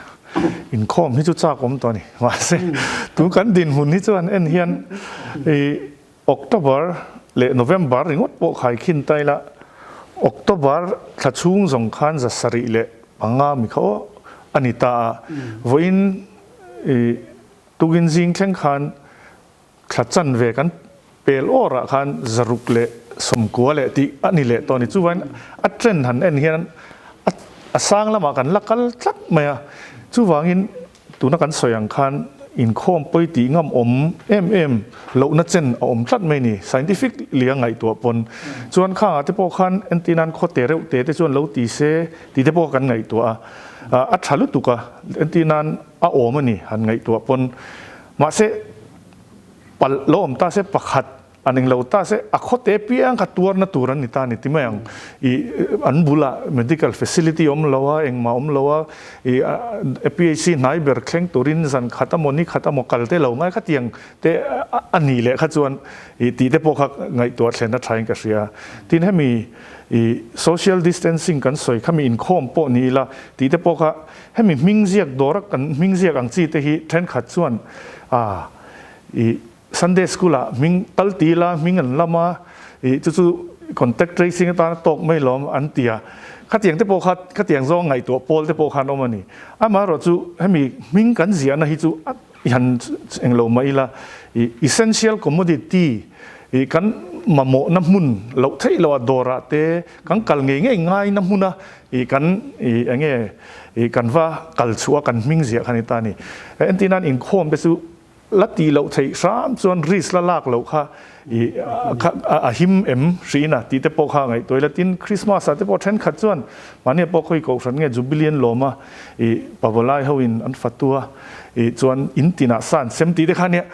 อินคอมที่จุดจากผมตอนนี้ว่าสิตัวกันดินหุ่นที่จวนเอ็นเฮียนออกตุลาเลโนเวมบาร์งดโปขายขินไตละออกตุลาถ้าช่วงสงครามจะสริเลปังงามีเขาอันนี้ตาวันตุกินจิงแข่งขันขัดจันเวกันเปลโอระขันจรุกเละสมกัวเละที่อันนี้เละตอนนี้จู่วันอัดเทรนหันเอ็นเฮียนสร้างละมากันลักกันลักไม่อะจู่วางินตัวนักการสอยงคันอินคอมไปตีงำเรานัดเจนอมทัดไม่นี่ scientific เลี้ยงไงตัวปนจวนข้างที่พวกขันเอ็นตีนันโคเตเรเตแต่จวนเราตีเสตีที่พวกกันไงตัวอัดฉลุตุกะเอ็นตีนันอาโอมันนี่หันไงตัวปนมาเสปัลโลมตาเสปักขัดอันนึงเราตาเสอโคเตปีอังขัดตัวนั่นตัวนั้นนี่ตานี่ที่ไม่ยังอันบุละ medical facility เราว่าเองมาเราว่าPHC นายเบิร์กเคร่งตัวรินสันขัดมอนี่ขัดมอกัลเตเราง่ายขัดยังแต่อันนี้แหละขัดจวนตีเตพวกไงตัวเซนนัทไทยกันเสียที่ให้มี social distancing กันสวยเขามีอินคอมโปนี่ละตีเตพวกให้มีมิงเสียกดอรักกันมิงเสียกอังจีเตฮีเทรนขัดจวนSunday school ละมิงตัลตีละมิงอันละมาจู่ๆ contact tracing ตาตกไม่ล้อมอันเตียขัดเตียงที่โปขัดขัดเตียงร้องไงตัวโพลที่โปขัดออกมานี่มาเราจู่ให้มีมิงกันเสียนะฮิจู่ยันเองเราไม่ละ essential commodity กันมาโมน้ำมุนเราเที่ยวเราดอระเตกันกัลเงี้ยง่ายน้ำมุนนะกันเงี้ยกันว่ากัลชัวกันมิงเสียขันตานี่อันที่นั้นอินโคมไปสู่ลัทธิเราใช้สามส่วนริสละลากเราค่ะหิมสีน่ะที่เตปอกข้างไงตัวละตินคริสต์มาสที่พอเทนขัดส่วนมันเนี่ยพอคุยกับฉันไงจูบิเลียนโลมาปาวลายเขาอินอันฟัตตัวส่วนอินตินาสันเซมตีเด็กเนี่ย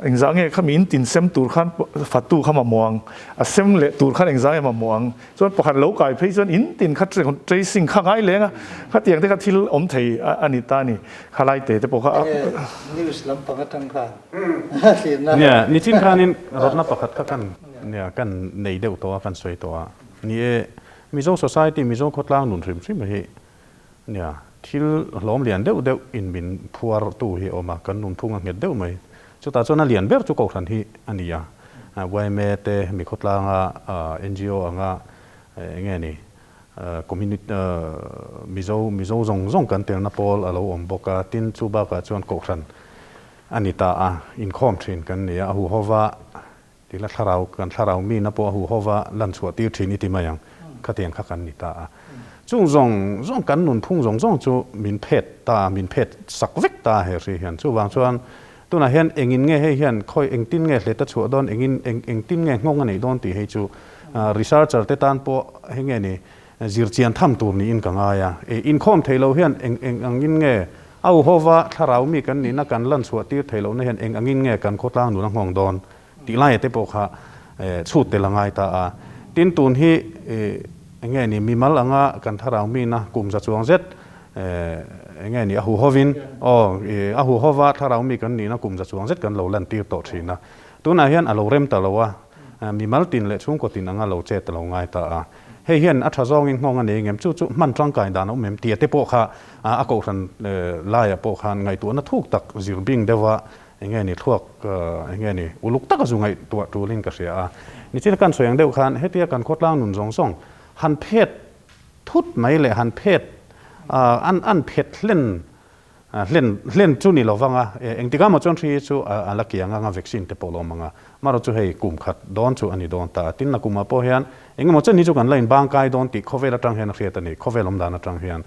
เองจังเงี้ยเขามีอินตินเซมตูร์ขันฟัตตูเขามามองเซมเละตูร์ขันเองจังเงี้ยมามองส่วนพอขัดเล้าไก่เพื่อส่วนอินตินขัดคนเทรซิ่งข้างไงเลยนะขัดอย่างที่ขัดที่อมเทอันนี้ตานี่ข้าไล่เตะแต่พอเขานิวส์ลำพังทั้งข้างเนี่ยนี่ชิ้นข้านี่รถนับประคัดกันเนี่ยกันในเดียวตัวฟันสวยตัวนี่ มิโซ society มิโซขดล่างหนุนริมซิมเฮเนี่ยที่ล้อมเลียนเดวอินบินพัวตู้เฮออกมากันหนุนพุ่งเงียดเดวไหมจุดตาจนเลียนเบอร์จุกทันทีอันนี้วัยเมเตมีขดล่างNGO เงี้ยนี่community มิโซซงกันเตียงนับพอลเราอมบอกตินจูบากจวนโกขันอันนี้ตาอินคอมทรินกันเนี่ยหูฮาวาที่ละทาราวกันทาราวมีนับพอหูฮาวาลันสวดติวทรินนี่มาอย่างขัดเตียงขัดกันนี่ตาจุงซงกันนุนพุ่งซงจูมินเพชตามินเพชสักเวกตาเฮรีเห็นจูบางส่วนตัวนั้นเห็นเองอินเงี้ยเห็นคอยเองตินเงี้ยเลยตัดชัวดอนเองตินเงี้ยงงอันนี้ดอนตีให้จูresearcher เตตันพอเฮงเงี้ยนี่จิรเจียนทำตัวนี้อินกังไงอินคอมเทโลเห็นเองอินเงี้ยเอาหัวถ้าเรามีกันนี่นักการลั่นสวดที่เทโลนี่เห็นเองอินเงี้ยกันโคตรล่างหนุนห่องดอนตีไล่เตปโอค่ะสูดเตลังไงตาตินตูนที่เงี้ยนี่มีมัลงะกันถ้าเรามีนะกลุ่มจัดสวงเซตเงี้ยนี่อาหูฮอวินอาหูฮอวะถ้าเรามีกันนี่นะกลุ่มจัดสวงเซตกันเราลั่นตีต่อทีนะตัวนั้นเห็นเราเริ่มแต่เราว่ามีมัลตินเละช่วงกตินงะเราเจตเราไงตาเฮียนอัฐซองงงอันเองจู่มันร่างกายดานเอาเมมเตียเตโปค่ะอากขันไล่โปขันไงตัวนั้นทุกตักจิรบิงเดว่าอย่างเงี้ยนี่ทวกอย่างเงี้ยนี่อุลุกตักก็สูงไงตัวรูลิงก็เสียนี่ที่การสวยอย่างเดียวกันเฮียกันโคตรล่างหนุนซองหันเพศทุดไหมเลยหันเพศอันเพศเล่นจู่นี่เราฟังengtikahมาจนที่จู่ลักเกียงวัคซีนเตโปลมังมาเราจู่ให้กลุ่มขัดดอนจู่อันนี้ดอนตาตินนักกุมมาพอเฮียนมาจนนี่จู่กันไล่บางกายดอนติโควิดตั้งเฮียนเรียตันนี่โควิดลมดานัตั้งเฮียน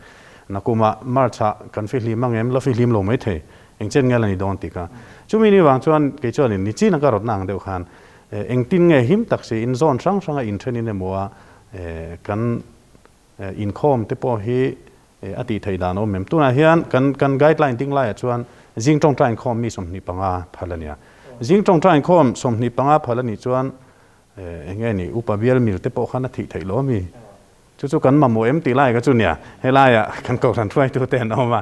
นักกุมมาร์ชกันฟิลิมังแล้วฟิลิมลงไม่เทเจนเงี้ยนี่ดอนติกาจู่มีนี่วางจวนเกี่ยวนี่จีนักการรถนางเดียวกันตินเงี้ยหิมตักสิอินโซนช่างอินเทอร์นี่เนี่ยมัวกันอินคอมเตโปฮีอดีตไทยดานอมเมมตัวนั้นเฮียนกันไกด์ไลน์ติ้งไล่ชวนจิงจงใจคอมมีสมนิปังอาพัลเนี่ยจิงจงใจคอมสมนิปังอาพัลนี่ชวนเงี้ยนี่อุปบิลมิลเตโปขันที่ไทยล้อมีจู่กันมาโมเอ็มตีไล่ก็จุนเนี่ยเฮไล่กันก็ทันช่วยตัวเต้นออกมา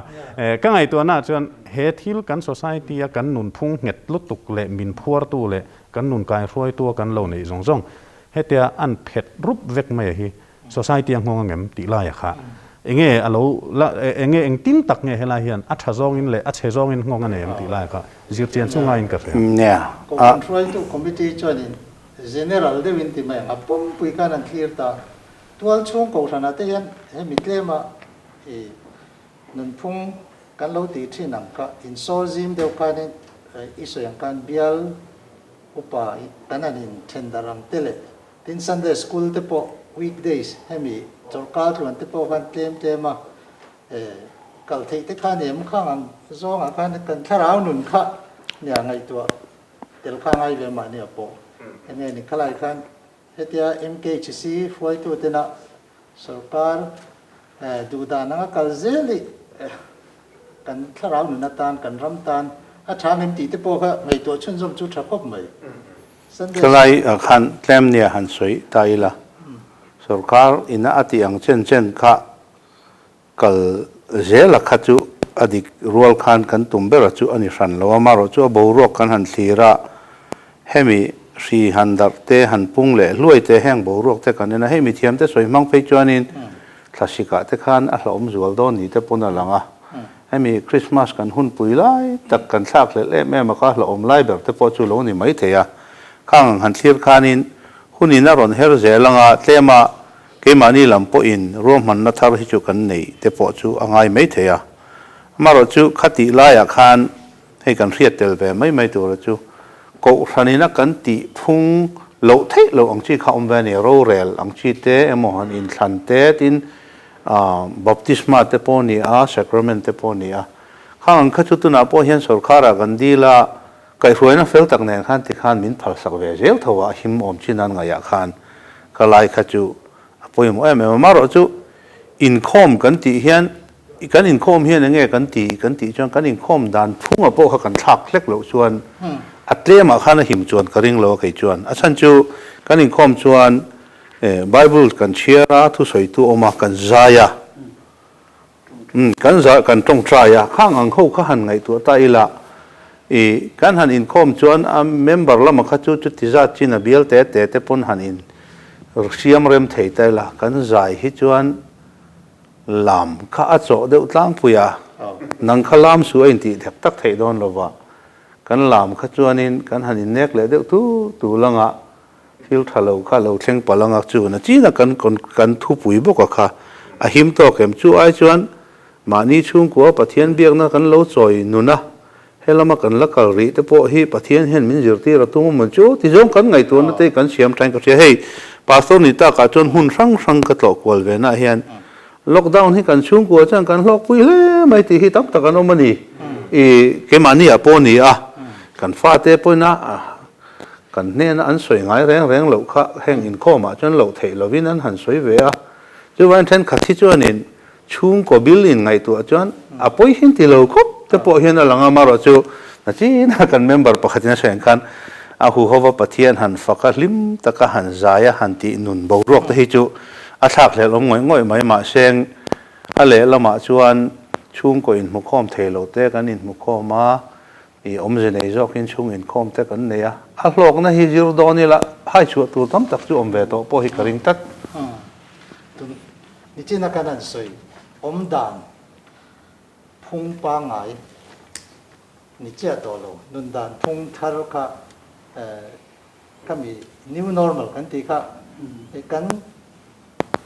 ก็ไงตัวน่าชวนเฮทิลกันโซไซตี้กันหนุนพุ่งเห็ดลุตุกเละมินพัวตัวเละกันหนุนกายช่วยตัวกันเหล่านี้ซงเฮเตียอันเผ็ดรูปเวกไม่ฮีโซไซตี้งงเงี้ยตีไล่ค่ะเงี้ยเราละเงี้ยตินตักเงี้ยเฮลาเฮียนอัฐซองอินเลยอัฐเชซองอินงงอันเนี่ยตีไล่ก็จิรเจียนส่งงานกันเนี่ยcontrol committee จวน general เดวินติมาอย่างปุ่มปุยกันนั่นเคลียร์ตาตัวช่วงก่อนนะแต่ยันมิตรมานุ่นพุ่งกันเราตีที่นั่งก็อินโซซิมเดียวกันอิสอย่างกันเบียลอุปกันนั่นอินเทนดารังเตเลตินซันเดย์สคูลเตปweekdays ให้มีจอการทุนเตปกันเต็มมากัลที่ข้าเนี่ยมันข้างซองอาการกันถ้าเราหนุนข้าเนี่ยไงตัวเดี๋ยวข้างไงเรื่องมาเนี่ยปออันนี้นี่ข้าไรกันเฮีย MKHC ฟวยตัวเต็นะสุรการดูดานังกัลเซลิกันถ้าเราหนุนตานกันรำตานอาชาเงินตีเตปก็ไงตัวชุนซมจุดชักคบไหมข้าไรขันเต็มเนี่ยหันสวยตายละสุรการอินอาติอังเช่นข้ากัลเจลักขจูอดีตรัวขันกันตุ่มเบรจูอันนี้สันแล้วมาเราจูบูรอกกันหันสีระให้มีสีหันดับเตหันปุ่งเล่ลุยเตแห้งบูรอกเตกันเนี่ยนะให้มีเทียมเตสวยมังไปจวนินคลาสสิกะเตขันอัลลอฮฺจุลดอนนี่เตปนอะไรอ่ะให้มีคริสต์มาสกันหุ่นปุยไล่ตักกันซากเละแม่มาก็อัลลอฮฺไล่แบบเตปจูโลนี่ไม่เทียข้างหันสีขันินหุ่นนี่น่ารอนเฮรเจลังอ่ะเตมาเกมานี่ลำปอินรวมมันนัทธาริจุกันนี่เตปจูอ่างไงไม่เทียมาเราจูขัดไล่อาคารให้กันเรียดเตลเบไม่ตัวเราจูก็ทันนี้นักกันติพุ่งโลเทโลอังชีเขาอมเวนี่โรเรลอังชีเตอมหันอินทันเตตินบัพติศมาเตปอนีสักราเมนเตปอนีข้างข้าจุดนั้นพอเห็นสุรคารากันดีละไก่รวยนั้นเฟลตักเนี่ยขันติขันมินพัลสักเวเจลทว่าหิมอมชินันไงอยากขันก็ไล่ข้าจูพอยังมาเราจูอินคอมกันติเห็นกันอินคอมเฮียนยังไงกันตีจนกันอินคอมดันพุ่งมาโป้เขากันทักเล็กเหลวชวนอัตเลียมาข้านะหิมชวนกระริ่งเหลวไก่ชวนอาจารย์จูกันอินคอมชวนไบเบิลกันเชียร์ทุสอยตัวออกมากันใจกันตรงใจข้างอังเขาข้าหันไงตัวตายละกันหันอินคอมชวนเมมเบอร์ละมาข้าจูจุดที่จะจีนเบียลเตะปนหันอิน siam rem thei tai la kan zai hi chuan lam kha a chaw deuh tlang puya nang kha lam su in ti thep tak thei don lova kan lam kha chuanin kan hanin nek le deuh tu langa thil thalo kha lo thleng palanga chu na chi na kan thu pui bawk kha a him to kem chu ai chuan mani chung ko pathian biak na kan lo choi nuna helama kan la kal ri te po hi pathian hen min zirti ra tu mon chu ti jong kan ngai tu na te kan siam tang ka che hei pastor ni ta ka chon hun sang ka to kwal ve na hian lockdown hi kan chung ko chang kan lok pui le mai ti hi tam ta kan omani e ke mani a po ni a kan fa te po na kan ne na an soi ngai reng lo kha heng inkhawm a chon lo thei lovin an han soi ve a chu wan then khathi chuanin chung ko bilin ngai tu a chuan a poi hin ti lo khop te po hian a langa maro chu na chi na kan member pakhatina sen kan a hu hova pathian han faka lim taka han zaya han ti nun bo rok te hi chu a thak le lom ngoi mai ma seng a le lama chuan chung ko in mukhom thelo te kan in mukhoma i omje nei zawk in chung in khom te kan neya a hlok na hi zir do ni la hai chu tu tam tak chu om ve to po hi karing tat ni china kanan soi om dan phung pa ngai ni chia to lo nun dan phung thar kha kami new normal kan ti kha kan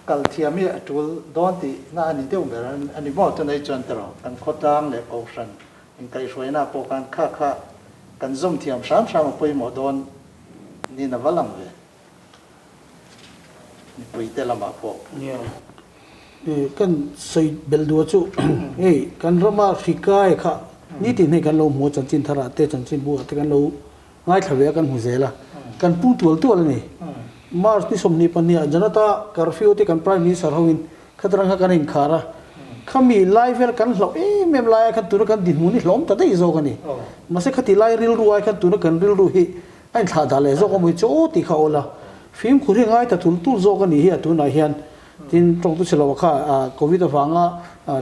kal thiami atul don ti na ani te um beran ani mo to nei chon tro kan khawtlang le Kohhran in kai hruaina po kan kha kan zum thiam sam poi mo don ni na walang ve ni poi te lama po kan sei bel du chu kan rama fikai kha ni ti nei kan lo mo chan chin thara te chan chin bu te kan lo ngai thave kan hu zela kan pu tual ni mars ni somni pania janata curfew te kan prime minister hawin khatrang ha kan in khara khami live kan hlo mem lai kan tu kan din muni hlom ta dei zo kan ni mase khati lai ril ruai kan tu kan ril ru hi ai tha da le zo ko mu chu ti kha ola film khuri ngai ta tul zo kan ni hi tu na hian tin tong tu chelo kha covid wanga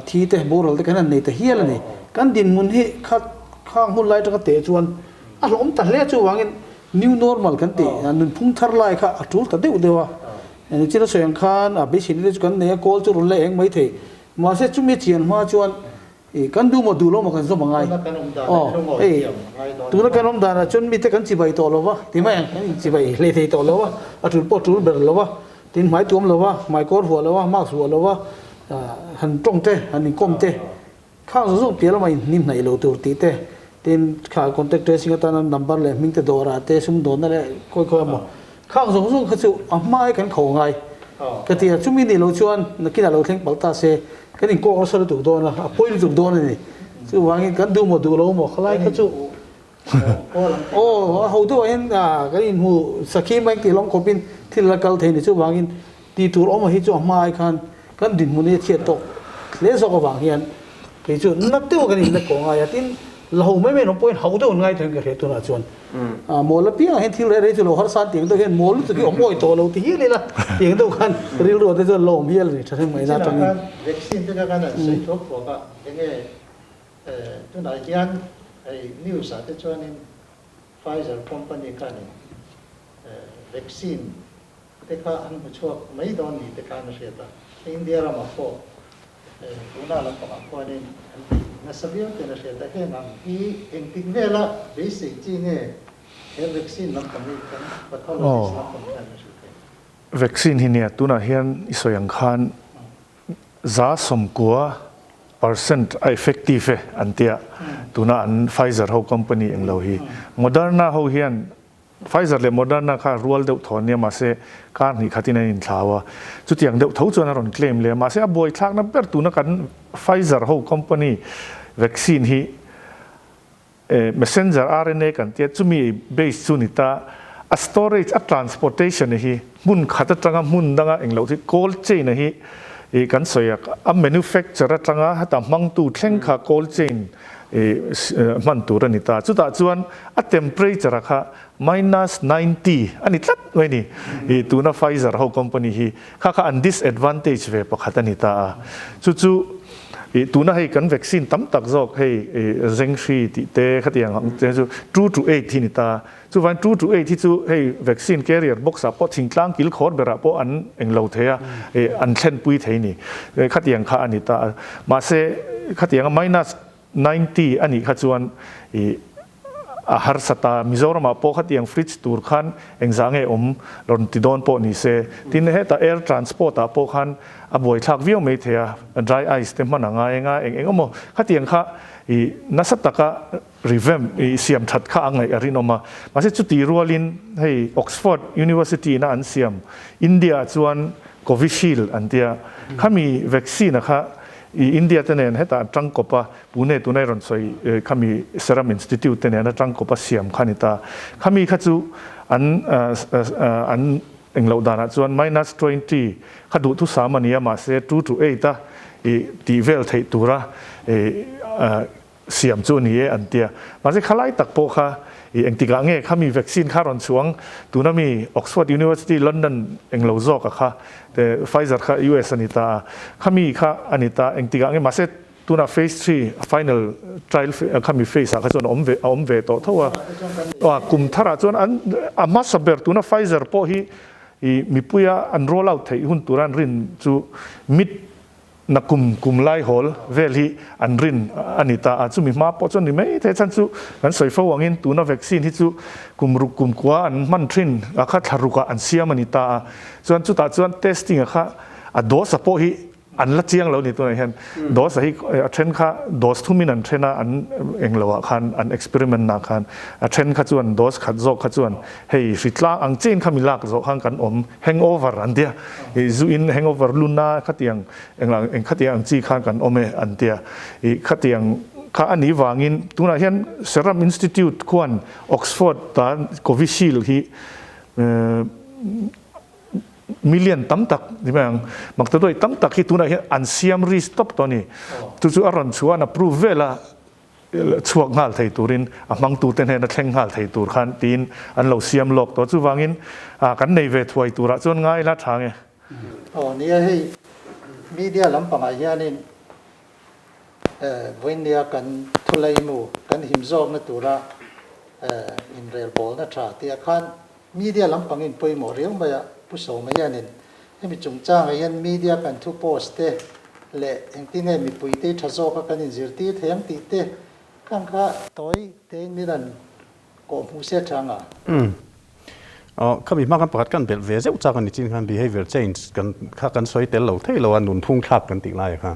thi te boralte kan nei ta hial ni kan din mun hi khat khang hun lai ta te chuan a hlom ta le chu wangin new normal kan te nun phung thar lai kha atul ta deu dewa ni chira soyang khan a be sin le kan ne call chu rul le eng mai the ma se chu mi chian ma chuan kan du mo du lo ma kan zo mangai tu na kan om da na chun mi te kan chi bai to lo wa ti mai kan chi bai le thei to lo wa atul po tul ber lo wa tin mai tuam lo wa mai kor ho lo wa ma su lo wa han tong te han kom te khang zo pe lo mai nim nai lo tur ti te tin kha contact tracing ta number le ming te dora te sum don na le koi mo khang zo kha chu a mai kan kho ngai ka ti chu mi ni lo chuan na ki lo thleng balta se kan in ko so tu do na a poi tu do na ni chu wangi kan du mo du lo mo khlai kha chu ho du en kan in hu sakhi mai ti long ko bin thil la kal thei ni chu wangin ti tur om hi chu mai khan kan din mu ni che to le so ko wang hian ke chu nak tu kan in na ko nga ya tin lau mấy mấy nó point hậu đâu ngay thôi cái tôi nói chuyện mồ là pia hiện thiếu đấy chứ lo har san tiếng tôi hiện mồ lúc cái ông mồi to lâu tí này là tiếng đâu kan real rồi thế giờ lâu bia rồi cho nên mấy ra trong vaccine cái cái này sẽ thuốc của các cái tôi nói hiện news cái cho nên Pfizer company cái này vaccine cái cái anh một chuột mấy đòn gì cái cái nó sẽ ta India là một phố chúng ta là có nên na sabiam te na sheta he nam hi engtikah la basic chi ne he vaccine lam kami kan pathologist lam kan vaccine hi ne tuna hian isoyang khan za somkua percent effective antia tuna an Pfizer ho company englo hi Moderna ho hian Pfizer le Moderna kha rual deuh thon ne ma se kan ni khatin in thlawa chutiang deuh tho chuan ron claim le ma se a boy thlak na ber tu na kan Pfizer ho company vaccine hi messenger RNA kan tia chumi base chunita a storage a transportation hi mun khata tanga mun danga englo thi cold chain hi kan soya a manufacturer tanga hata mang tu thleng kha cold chain man tu ranita chuta chuan a temperature kha -90 ani tlat mai ni tuna Pfizer ho company hi kha an disadvantage ve pakhatani ta chu ตัวนั้นให้กันวัคซีนตั้มตักจอกให้เร่งชีติเตะขัดอย่างเจ้าจูจู8ที่นี่ตาจู่วันจูจู8ที่จู่ให้วัคซีนแคริเอร์บ็อกซ์พอทิ้งกลางกิลคอร์ดเบราพออันเองเราเทียอันเช่นปุยเทียนี่ขัดอย่างข้าอันนี้ตามาเสขัดอย่าง-90อันนี้ขัดส่วนอาหารสตามิโซรามาพอขัดอย่างฟริชตูร์ขันเองสังเกตรอนติดอนพอนี่เสที่นี่เหตุแอร์ทรานสปอร์ตพอขันบ่อยทักวิวไม่เทียดรายไอส์เต็มมันง่ายเองก็มองขัดอย่างข้านัสตะกะรีเวมเสียมชัดข้าอังไงอารินอมาเสจุดที่รัวลินให้ออกซฟอร์ดยูนิเวอร์ซิตี้น่ะอันเสียมอินเดียส่วนโควิดชีลอันเดียข้ามีวัคซีนนะคะอินเดียตัวเนี่ยเหตุจังกบปูเนตัวเนี่ยรอนสอยข้ามีเซรั่มอินสติทิวตัวเนี่ยนะจังกบเสียมข้านิตาข้ามีข้าจูอันเองเราดานะส่วน-20ข้าดูทุสามันเนี่ยมาเส2-8ตีเวลไทยตัวเสียมจูนี่อันเดียมาเสข้าไล่ตักโปค่ะengtikahเงี้ยข้ามีวัคซีนข้ารอนช่วงตัวนั้นมี Oxford University London เองเราจอกค่ะแต่ไฟเซอร์ค่ะ US อันนี้ตาข้ามีค่ะอันนี้ตาengtikahเงี้ยมาเสตัวนั้น Phase 3 Final Trial ข้ามี Phase ค่ะส่วนอมเวต่อเท่าว่ากลุ่มทาราส่วนอันมาสเบอร์ตัวนั้นไฟเซอร์พอฮีมีปุยอันโรลเอาท์ที่หุ่นตัวนั้นรินจูมิดนักกุมไล่ฮอลเวลีอันรินอันนี้ตาจูมีมาพอจนนี่ไม่แต่ฉันจูนั้นสอยฟ้าวังอินตัวนั้นวัคซีนที่จูกุมกว่าอันมันทรินอาคาทารุกอันเสียมันนี่ตาส่วนจูตาส่วนเทสติ้งอาคาโดสพอฮีอันละเจียงเรานี่ตัวนี้เห็นโดสให้เทรนค่ะโดสทุ่มินันเทรนอันเองเราคันอันเอ็กซ์เพร์เมนต์นักคันเทรนขัดส่วนโดสขัดโจขัดส่วนให้สิทธิ์ละอังเจนขามิลักโจขังกันแฮงโอเวอร์อันเดียจูอินแฮงโอเวอร์ลุน่าขัดยังเองขัดยังอังจีขังกันอันเดียขัดยังข้าอันนี้วางินตัวนั้นเห็นเซรั่มอินสติทิวต์ควันออกซฟอร์ดตาโควิดชีลที่มิลเลียนตั้มตักที่มันมักตัวตั้มตักที่ตัวนั้นอันเสียมรีสต็อปตัวนี้จู่ๆอารมณ์ชัวร์นะพรูฟเวล่าชวกงาลไทยตูรินมังตูเต็นเห็นนักแข่งงาลไทยตูขันตีนอันเราเสียมหลอกตัวจู่วางินกันในเวทวยตัวละจนง่ายละทางนี่ให้มีเดียลำปังอาญานี่วันนี้กันทุลัยมูกันหิมโซกนั่นตัวละinrelbawlna tra ti akhan media lampangin poimo riang baya puso mayanin hemi chungchanga yan media kan thu post te le engtine mi puite thazo ka kanin zirti theng ti te kan kha toy te midan ko hmuh se thangaข้ามีมากกันประกาศกันเป็นเวเซลจากกันจริงๆกัน behavior change กันข้ากันสวยเตลเราเท่เราอันนุนพุ่งทักกันติดไล่ค่ะ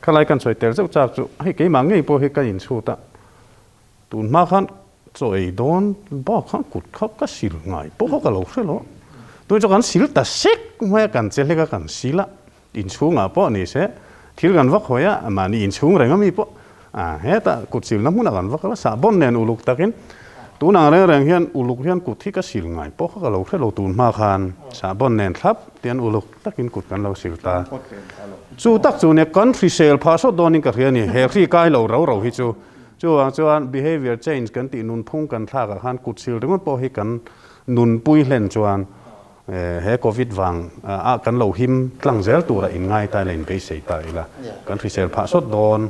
ข้าไล่กันสวยเตลเซลจากให้เกี่ยมังไงพวกให้กันยินชูตะตุนมาขันสวยโดนบอกขันกุดเขาก็สิลไงพวกเขาก็หลงเสียแล้วตัวจากกันสิลแต่เซ็กไม่กันเจริญกันสิละอินชูงอ่ะพวกนี้เสที่กันว่าเขาอ่ะมานี่อินชูอะไรก็มีพวกเฮ้ยแต่กุดสิลน้ำมันกันว่าเขาสาบอนเนี่ยอุลุกตะกินตัวนั้นเรื่องเฮียนอุลุกเฮียนกุดที่ก็สิลไงพวกเขาก็หลงเสียเราตุนมาขันสาบอนเนี่ยครับเตียนอุลุกตะกินกุดกันเราสิลตาจูตักจูเนี่ยกันฟรีเซลพาสโดนิงกับเฮียนี่เฮรี่กายเราฮิจูอัน behavior change กันตีนุนพุ่งกันท่ากับขันกุดสิลถึงมันพอให้กันนุนปุยเล่นจวนเฮโควิดวังกันเราหิมตั้งเซลตัวละอินง่ายตายเลยไปเสียตายละกันฟรีเซลพาสโดน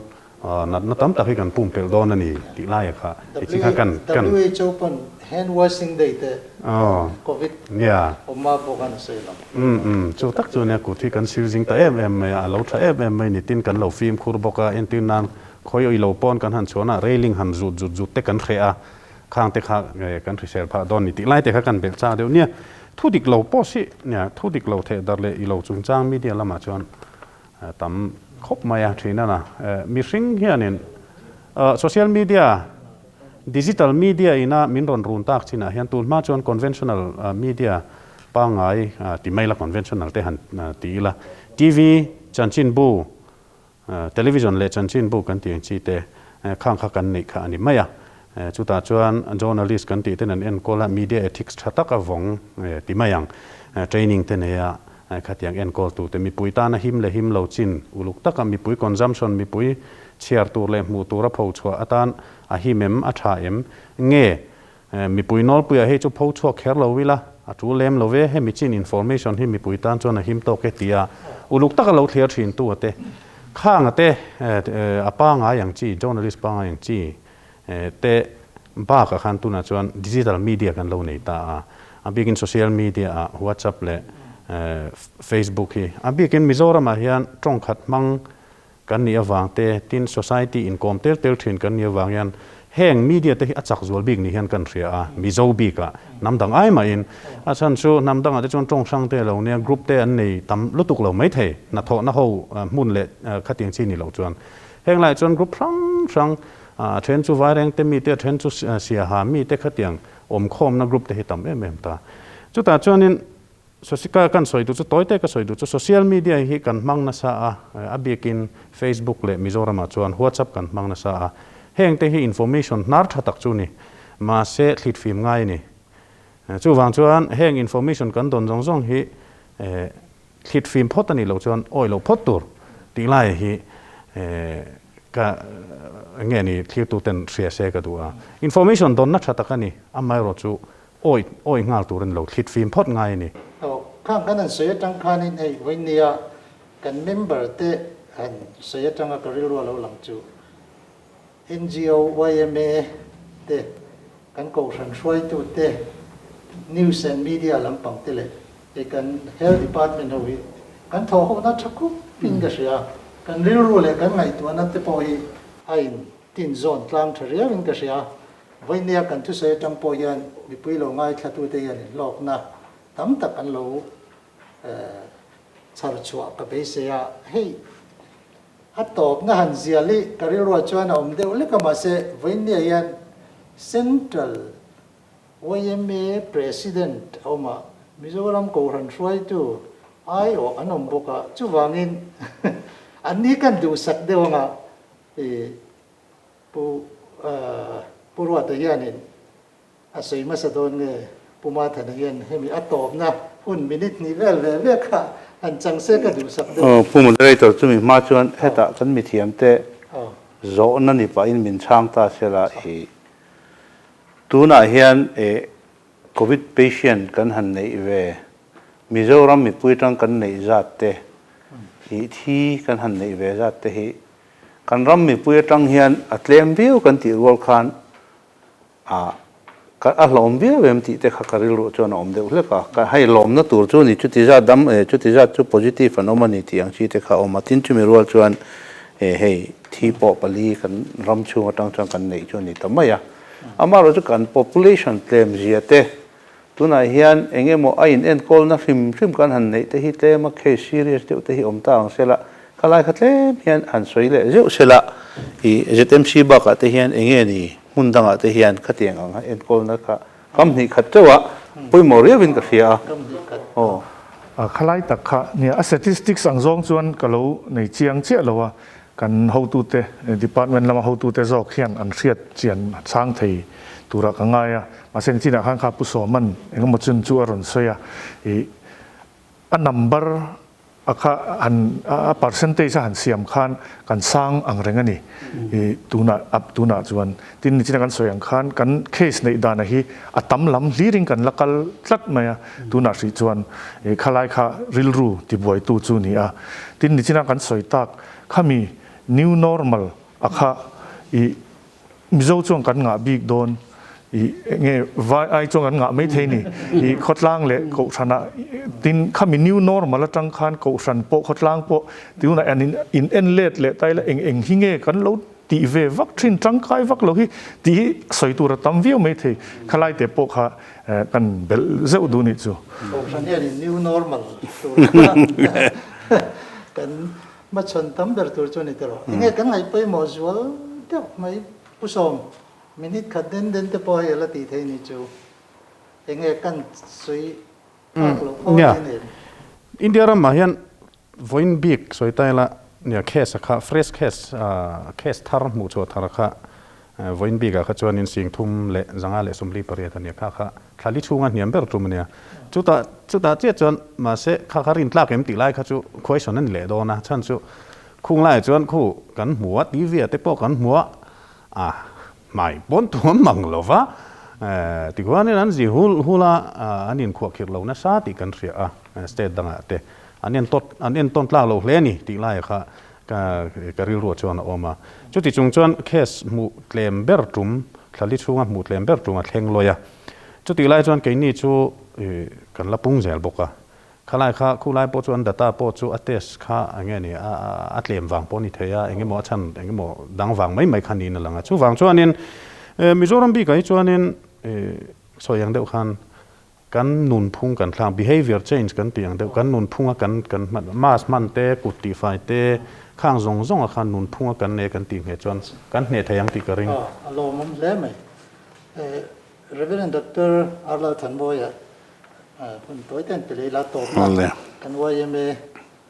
นัดตั้มตะให้กันปุ่มเปลดอนนั่นนี่ติไล่ค่ะที่ข้ากันWHO เป็น hand washing day แต่โควิดเนี่ยผมมาบอกกันเสียแล้วจู่ตักจู่เนี่ยกุดที่กันซิลซิงแต่เราถ้าไม่นี่ตินกันเราฟิล์มคูร์บอกกันตินนั้นคอยอีเราป้อนกันหันชวนเรลิงหันจุดเตกันเขียข้างเตะกันฟรีเซลพาดอนนี่ติไล่เตะกันเปลจ้าเดี๋ยวเนี่ยทุดิกเราป้อสิเนี่ยทุดิกเราเทดาร์เลยอีเราจุงจ้างมีเดียละมาชวนตั้มคบมาอย่างที่นั่นนะมีสิ่งเฮียนี่โซเชียลมีเดียดิจิทัลมีเดียอีน่ะมินรอนรุนตักที่น่ะเฮียนตูนมาชวนคอนเวนชั่นแนลมีเดียปังไงที่ไม่ละคอนเวนชั่นแนลเตหันตีละทีวีจันชินบูเทเลวิชันเลจันชินบูกันที่จีเตข้างกันนี่ค่ะอันนี้ไม่อะจุดตาชวนjournalistกันที่เท่านั้นเองก็ละ media ethics ชัดตักวงที่ไม่ยัง training เท่านี้ขัดอย่างเอ็นก็ตัวแต่มีปุ๋ยตานะหิมเลยหิมเราจินอุลุกตักมีปุ๋ย consumption มีปุ๋ยเชียร์ตัวเลยมูตัวรับผู้ชัวอัตานหิมอัฐาเงี้ยมีปุ๋ยนอลปุ๋ยให้จุผู้ชัวแค่เราวิละจูเล่มเราเวให้มีจิน information ให้มีปุ๋ยตาชวนหิมโตเกติยาอุลุกตักเราเทียร์ชินตัวเต ข้างเตะป้างอย่างจี journalist ป้างอย่างจีเตะบ้ากับขันตุนจวนดิจิทัลมีเดียกันเราในตาบิกินโซเชียลมีเดียWhatsApp และ Facebook ฮีบิกินมิโซรามาเฮียนตรงขัดมังกันเนียวางเตะทิน society income เตลทินกันเนียวางยันแห่งมีเดียเตะอัจฉริยะบิกนี่เฮียนกันเสียมิโซบิกะน้ำดังไอมาอินฉันชูน้ำดังอาจจะจวนตรงช่างเตะเราเนี่ยกรุ๊ปเตะอันนี้ทำลุตุกเราไม่เทนัทโหนัทโหมุ่นเละขัดยังชีนี่เราจวนแห่งหลายจวนกรุ๊ปช่างเทรนจูไวแรงเต็มมีเตะเทรนจูเสียหามีเตะขัดยังอมคมนักกรุ๊ปเตะให้ทำเอ็มตาจุดแต่จวนนี้สุดท้ายกันสวยดูจุดต่อยเตะก็สวยดูจุดโซเชียลมีเดียฮีกันมังนัสอาบิกิน Facebook เละมิโซรามาจวน WhatsApp กันมังนัสแห่งเตะฮีอินโฟเมชันนาร์ทัตักจูนี่มาเซตลิดฟิล์มง่ายนี่จู่วางจวนแห่งอินโฟเมชันกันโดนจงฮีลิดฟิล์มพอดนี่เราจวนโอ้ยเราพอดตัวตีไล่ฮีก็เงี้ยนี่ที่ตัวเต็นเสียเสกตัวอินโฟเมชันโดนนักทัตักนี่อาไม่รู้จู่โอ้ยงาตัวนั้นเราลิดฟิล์มพอดง่ายนี่ข้างกันนั้นเสียจังคันในวันนี้กันเมมเบอร์เตะอันเสียจังก็เรียกว่าเราหลังจู NGO YMA เตะกันก่อสันช่วยตัวเตะ News and Media ลำปังเตะเลยเอกกัน Health Department เอาไว้กันท้องนัดชักกุปิงกเสียกันเรียกรู้เลยกันไงตัวนั้นเตะพอให้ไอ้ตินโซนกลางเฉลี่ยปิงกเสียวันนี้กันทุเสียจังพอยันมีปุยลงง่ายขัดตัวเตะยันหลอกนะตั้มตะกันเราชาร์จชัวกับเบสเซียเฮ้ยฮัตตอบนะฮันเซียลิการิรัวชวนอมเดวลิกมาเซวันนี้ยัน Central YMA President เอามามิโซรัมโกรันช่วยตัวไอ้โออันนมบุกะจู่วางินอันนี้กันดูสักเดียวงะปูรัวตะยันินอาศัยมาสะดอนเงปูมาถนนยันให้มีอัตตอบนะหุ่นมินิทนี่เวลค่ะอันจังเสกดูสักเดียวผู้มันได้ตัวจุ่มมาชวนให้ตากันมีเทียมเตะโจนั่นนี่ไปอินมินช่างตาเสละตัวน่ะเฮียนCovid patient กันหันในเวมิโซรัมมีปุยจังกันในจัดเตะที่กันหันในเวจัดเตะกันรัมมีปุยจังเฮียนอัตเลมวิวกันที่รัวคันก็อารมณ์วิวเอ็มที่เตะขักริลุจวนอมเดียวเลยก็ให้ลมนั่นตัวจวนนี่จุดที่จะดำจุดที่จะจุด positive phenomenon ที่อย่างที่เตะเขาออกมาทิ้งจุดมีรัวจวนให้ที่ปอปลีกันรัมชูตั้งจังกันในจวนนี่ทำไมอามาเราจะกัน population เต็มเสียเตะตัวไหนเฮียนเองโมไอน์เอ็นโคลนะฟิมกันหันในแต่ที่เตะมาเคส serious เตะแต่ที่อมตาของเสละขลายขัดเล่มเฮียนหันสวยเลยเจ้าเสละเต็มชีบักแต่เฮียนเองนี่มุนดังแต่เฮียนขัดเตียงของเอ็นโคลนะคะคำนี้ขัดเจ้าปุยโมเรียวินกับเสียโอ้ขลายตักขะเนี่ย statistics สังจงจวนก็เราในเชียงเชี่ยเราว่ากันเฮาตูเต department ละมาเฮาตูเตจอกเขียนอันเสียดเจียนสร้างไทยตัวรักง่ายมาเส้นที่นักข้างข้าผู้สวมันเองมาจนจัวรอนเสียอัน number อันpercentage หันเสียมคันกันสร้างอังเรงนี่ตัวน่ะจวนที่นี่ที่นักการสวยอังคันกันเคสในด้านนี้อัตมลำลีริงกันลักลัดมาตัวน่ะสิจวนขลายข้าริลรูที่บ่อยตัวจูนี่ที่นี่ที่นักการสวยตักข้ามี new normal มิโซจวงกันงาบีกโดนเงี้ยวายจงกันงะไม่เทนี่ขดล่างเลยกูชนะตินข้ามี new normal ละจังคันกูชันโปขดล่างโปติวน่ะอันนี้อินเอ็นเลดเลยไตละเองหิงเงกันเราตีเววัคซีนจังไกวักเราที่ตีใส่ตัวตั้มวิวไม่เทขลายแต่โปค่ะกันเบลเจ้าดูนี่จู่กูชันเนี่ย new normal กันมาชนตั้มเบลตัวจนี่ตลอดเงี้ยกันไงไปหมอจวลเดี๋ยวไม่ผู้ชมมินิขัดเดินแต่พอเฮละตีเทนี่จูเองกันสวยเนี่ยอินเดียรามาเห็นวินบิกสวยตายละเนี่ยเคสค่ะ fresh case ทาร์มูชัวทาร์ค่ะวินบิกค่ะจวนอินสิงทุ่มเละจังอะไรสมรีปริยัติเนี่ยค่ะทาลิชูงานเนี่ยเบอร์จุ่มเนี่ยจุดตาเจ้าจวนมาเสค่ะคารินลากเอ็มตีไล่ค่ะจูคุยชนนั่นเละโดนนะฉันจูคุ้งไล่จวนคู่กันหัวตีเวียแต่พวกกันหัวไม่บนตัวมังลวะติกว่านี่นั่นสิฮูลาอันนี้ขวบขีดเรานะซาติกันเสียสเตตดังอ่ะแต่อันนี้ต้นลาเราเล่นี่ติไล่ค่ะ ก็ริรัวชวนออกมาจุดที่จงจวนเคสหมู่เล่มเบอร์จุ่มทะลิช่วงหมู่เล่มเบอร์จุ่มเทงลอยจุดที่ไล่จวนกี่นี่จูกันละปุ้งเจลบกข้าไล่ข้าคู่ไล่ปจวนดัตตาปจูอัตเตสข้าอย่างเงี้ยนี่อัตเล่มวางปนิเทียอย่างเงี้ยหมอชันอย่างเงี้ยหมอดังวางไม่คันนี้นั่นแหละจูวางจวนนี่มิโซรัมบีก็จวนนี่สวยอย่างเดียวกันนุนพุ่งกันทาง behavior change กันตีอย่างเดียวกันนุนพุ่งกันมาสมันเตกุติไฟเตข้างซงอาคารนุนพุ่งกันเนกันตีเหตุจวนกันเหตุยังตีกระริงอารมณ์มันเล่ไหมReverend Dr. Arla Thanboya คุณตัวเต้นไปเลยละตบกันว่ายังมี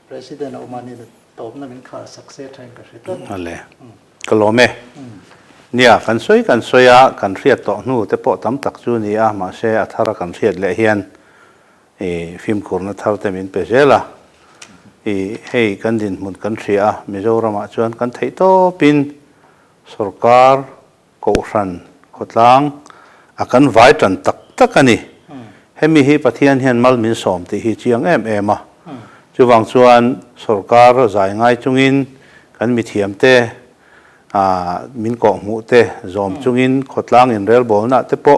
President ออกมานี่ตบนั่นเป็นข่าว success แทนกันสิต้นนั่นแหละก็รู้ไหมเนี่ยกันสวยกันเรียดต่อนู่แต่พอตั้มตักจูนี่มาเสียทาระกันเรียดเลยเฮียนฟิล์มคุณนะทาร์เตมินเปเจล่ะให้กันดินมุนกันเสียมิโซรามาชวนกันไทยโตปินสุรการKohhran khawtlang akan vai tan tak ani hemi hi pathian hian mal min som ti hi chiang em a chuwang chuan sarkar zai ngai chungin kan mithiam te min ko hmuh te zom chungin khawtlang inrelbawlna te po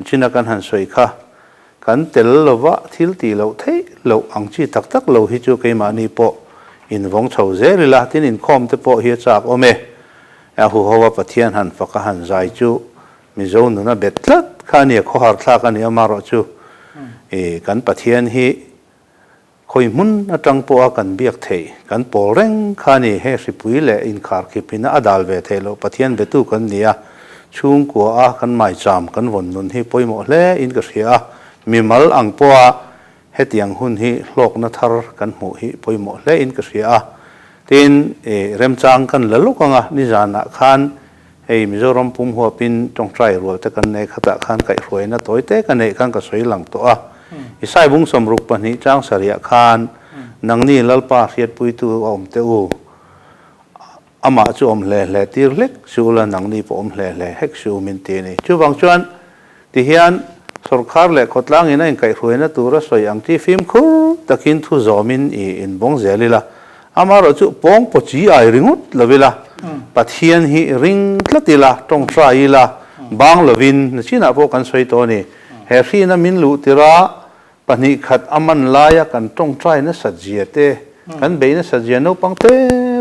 china kan han soi kha kan tel lova thil ti lo thei lo angchi tak lo hi chu keima ni po in vong chho zeli la tin inkhawm te po hi chak ome hu hawa pathian han faka han zai chu mizo nuna betlat khani khohar thla kan amaro chu kan pathian hi khoi mun atang po kan biak thei kan polreng khani he hripuiin le inkhar khipina adal ve thelo pathian betu kan nia chung ko a kan mai cham kan von nun hi poimo hle in ka hria mimal ang po a hetiang hun hi hlok na thar kan hmu hi poimo hle in ka hria tin remchang kan lalukanga ni jana khan ei mizoram pum ho pin tongtrai ro te kan nei khata khan kai hruaina toite kan nei khan ka soi lang to a isai bung somruk pani chang saria khan nangni lalpa riat pui tu om te u ama chu om le tir lek sula nangni po om le hek su min te ni chu bang chuan ti hian sarkar le khawtlang ina in kai hruaina tura soi ang ti film khur takin thu zomin in bong zelila amaro chu pong pochi ai ringut lovila pathian hi ring tlatila tong traila bang lovin china po kan soi to ni he ri na min lu tira pani khat aman laya kan tong trai na sajiate kan be na sajiano pangte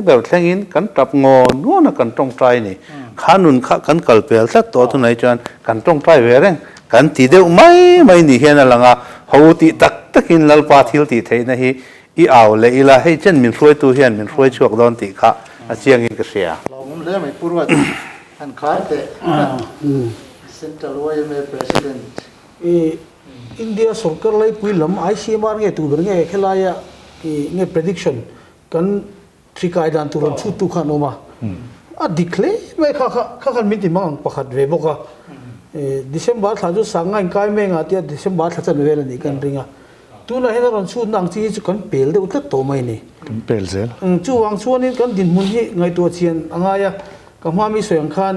ber thlengin kan tap ngon na kan tong trai ni khanun kha kan kalpel tlat to tu nai chan kan tong trai vereng kan ti deu mai ni hian alanga hoti takin lalpa thil ti theina hi i aw le ila hei chen min hruai tu hian min hruai chuak don ti kha a chiang in ka sia lom le mai purwa an khai te central YMA president India sarkar lai pui lam ICMR nge tu ber nge khelaya nge prediction kan ngaihdan tu ron chu tu khan oma a declare mai kha min ti mang pakhat ve boka December thla ju sangai kai me nga tia December thla chan ve la ni kan ringa tu na hena ron chu nang chi chu kan pel de utla to mai ni kan pel zel chu wang chuan in kan din mun hi ngai to chian angaya ka ma mi soyang khan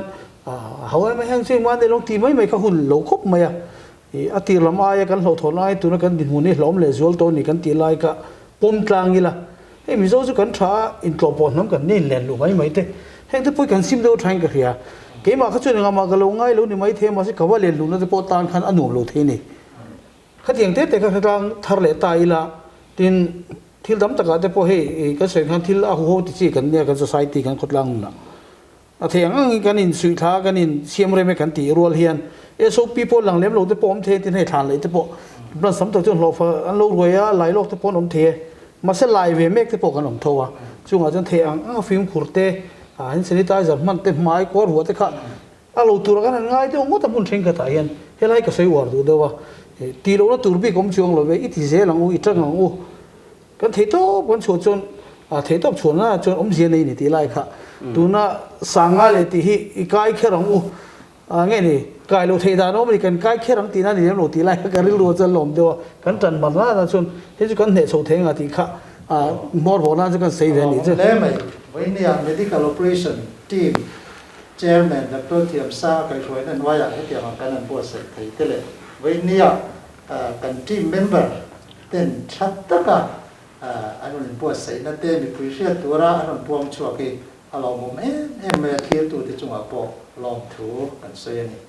hawai mai hang ching man de long ti mai ka hun lo khop mai a ti lam aya kan lo thonai tu na kan din mun ni hlom le zol to ni kan ti lai ka pom tlang ila he mi zo chu kan tha in tlo pon nam kan ni len lu mai te heng te poi kan sim do thain ka ria ke ma kha chu nga ma ga lo ngai lo ni mai the ma se ka wa len lu na te po tan khan anum lo the ni khatiang te ka thang thar le ta ila tin thil dam taka te po he ka se khan thil a ho ti chi kan ne kan society kan khawtlang na a theng ang kan in sui tha kan in siam re me kan ti rol hian so people lang lem lo te pom the tin he than le te po plan sam to chon lo fa an lo roya lai lo te pon om the ma se lai ve mek te po kan om thowa chunga jon the ang film khurte an sanitizer man te mai ko ru te kha a lo tur kan ngai te ngo ta mun theng ka ta hian helai ka sei war du dewa ti lo na tur bi kom chuang lo ve i ti ze lang u i tang ang u kan thei to kon chu chon thei top chon na chon om je nei ni ti lai kha tu na sanga le ti hi i kai kherang u nge ni kai lo thei da no mi kan kai kherang ti na ni lo ti lai ka ri lo chan lom dewa kan tan ma na chon he chu kan ne so theng a ti kha mor bo na chu kan sei ve ni che le mai when the medical operation team chairman Dr. Thiam Sa kai hruai nan wa ya he ti ang kan an bo se thei te le when the kan team member then thattaka อันนั้นปวดใส่นั่นเต้มีผู้เชี่ยวตัวละอันนั้นปวงชัวร์กี่อารมณ์เอ็มเอ็มเทียตัวที่จงอาปอลองถูกันเสียนี่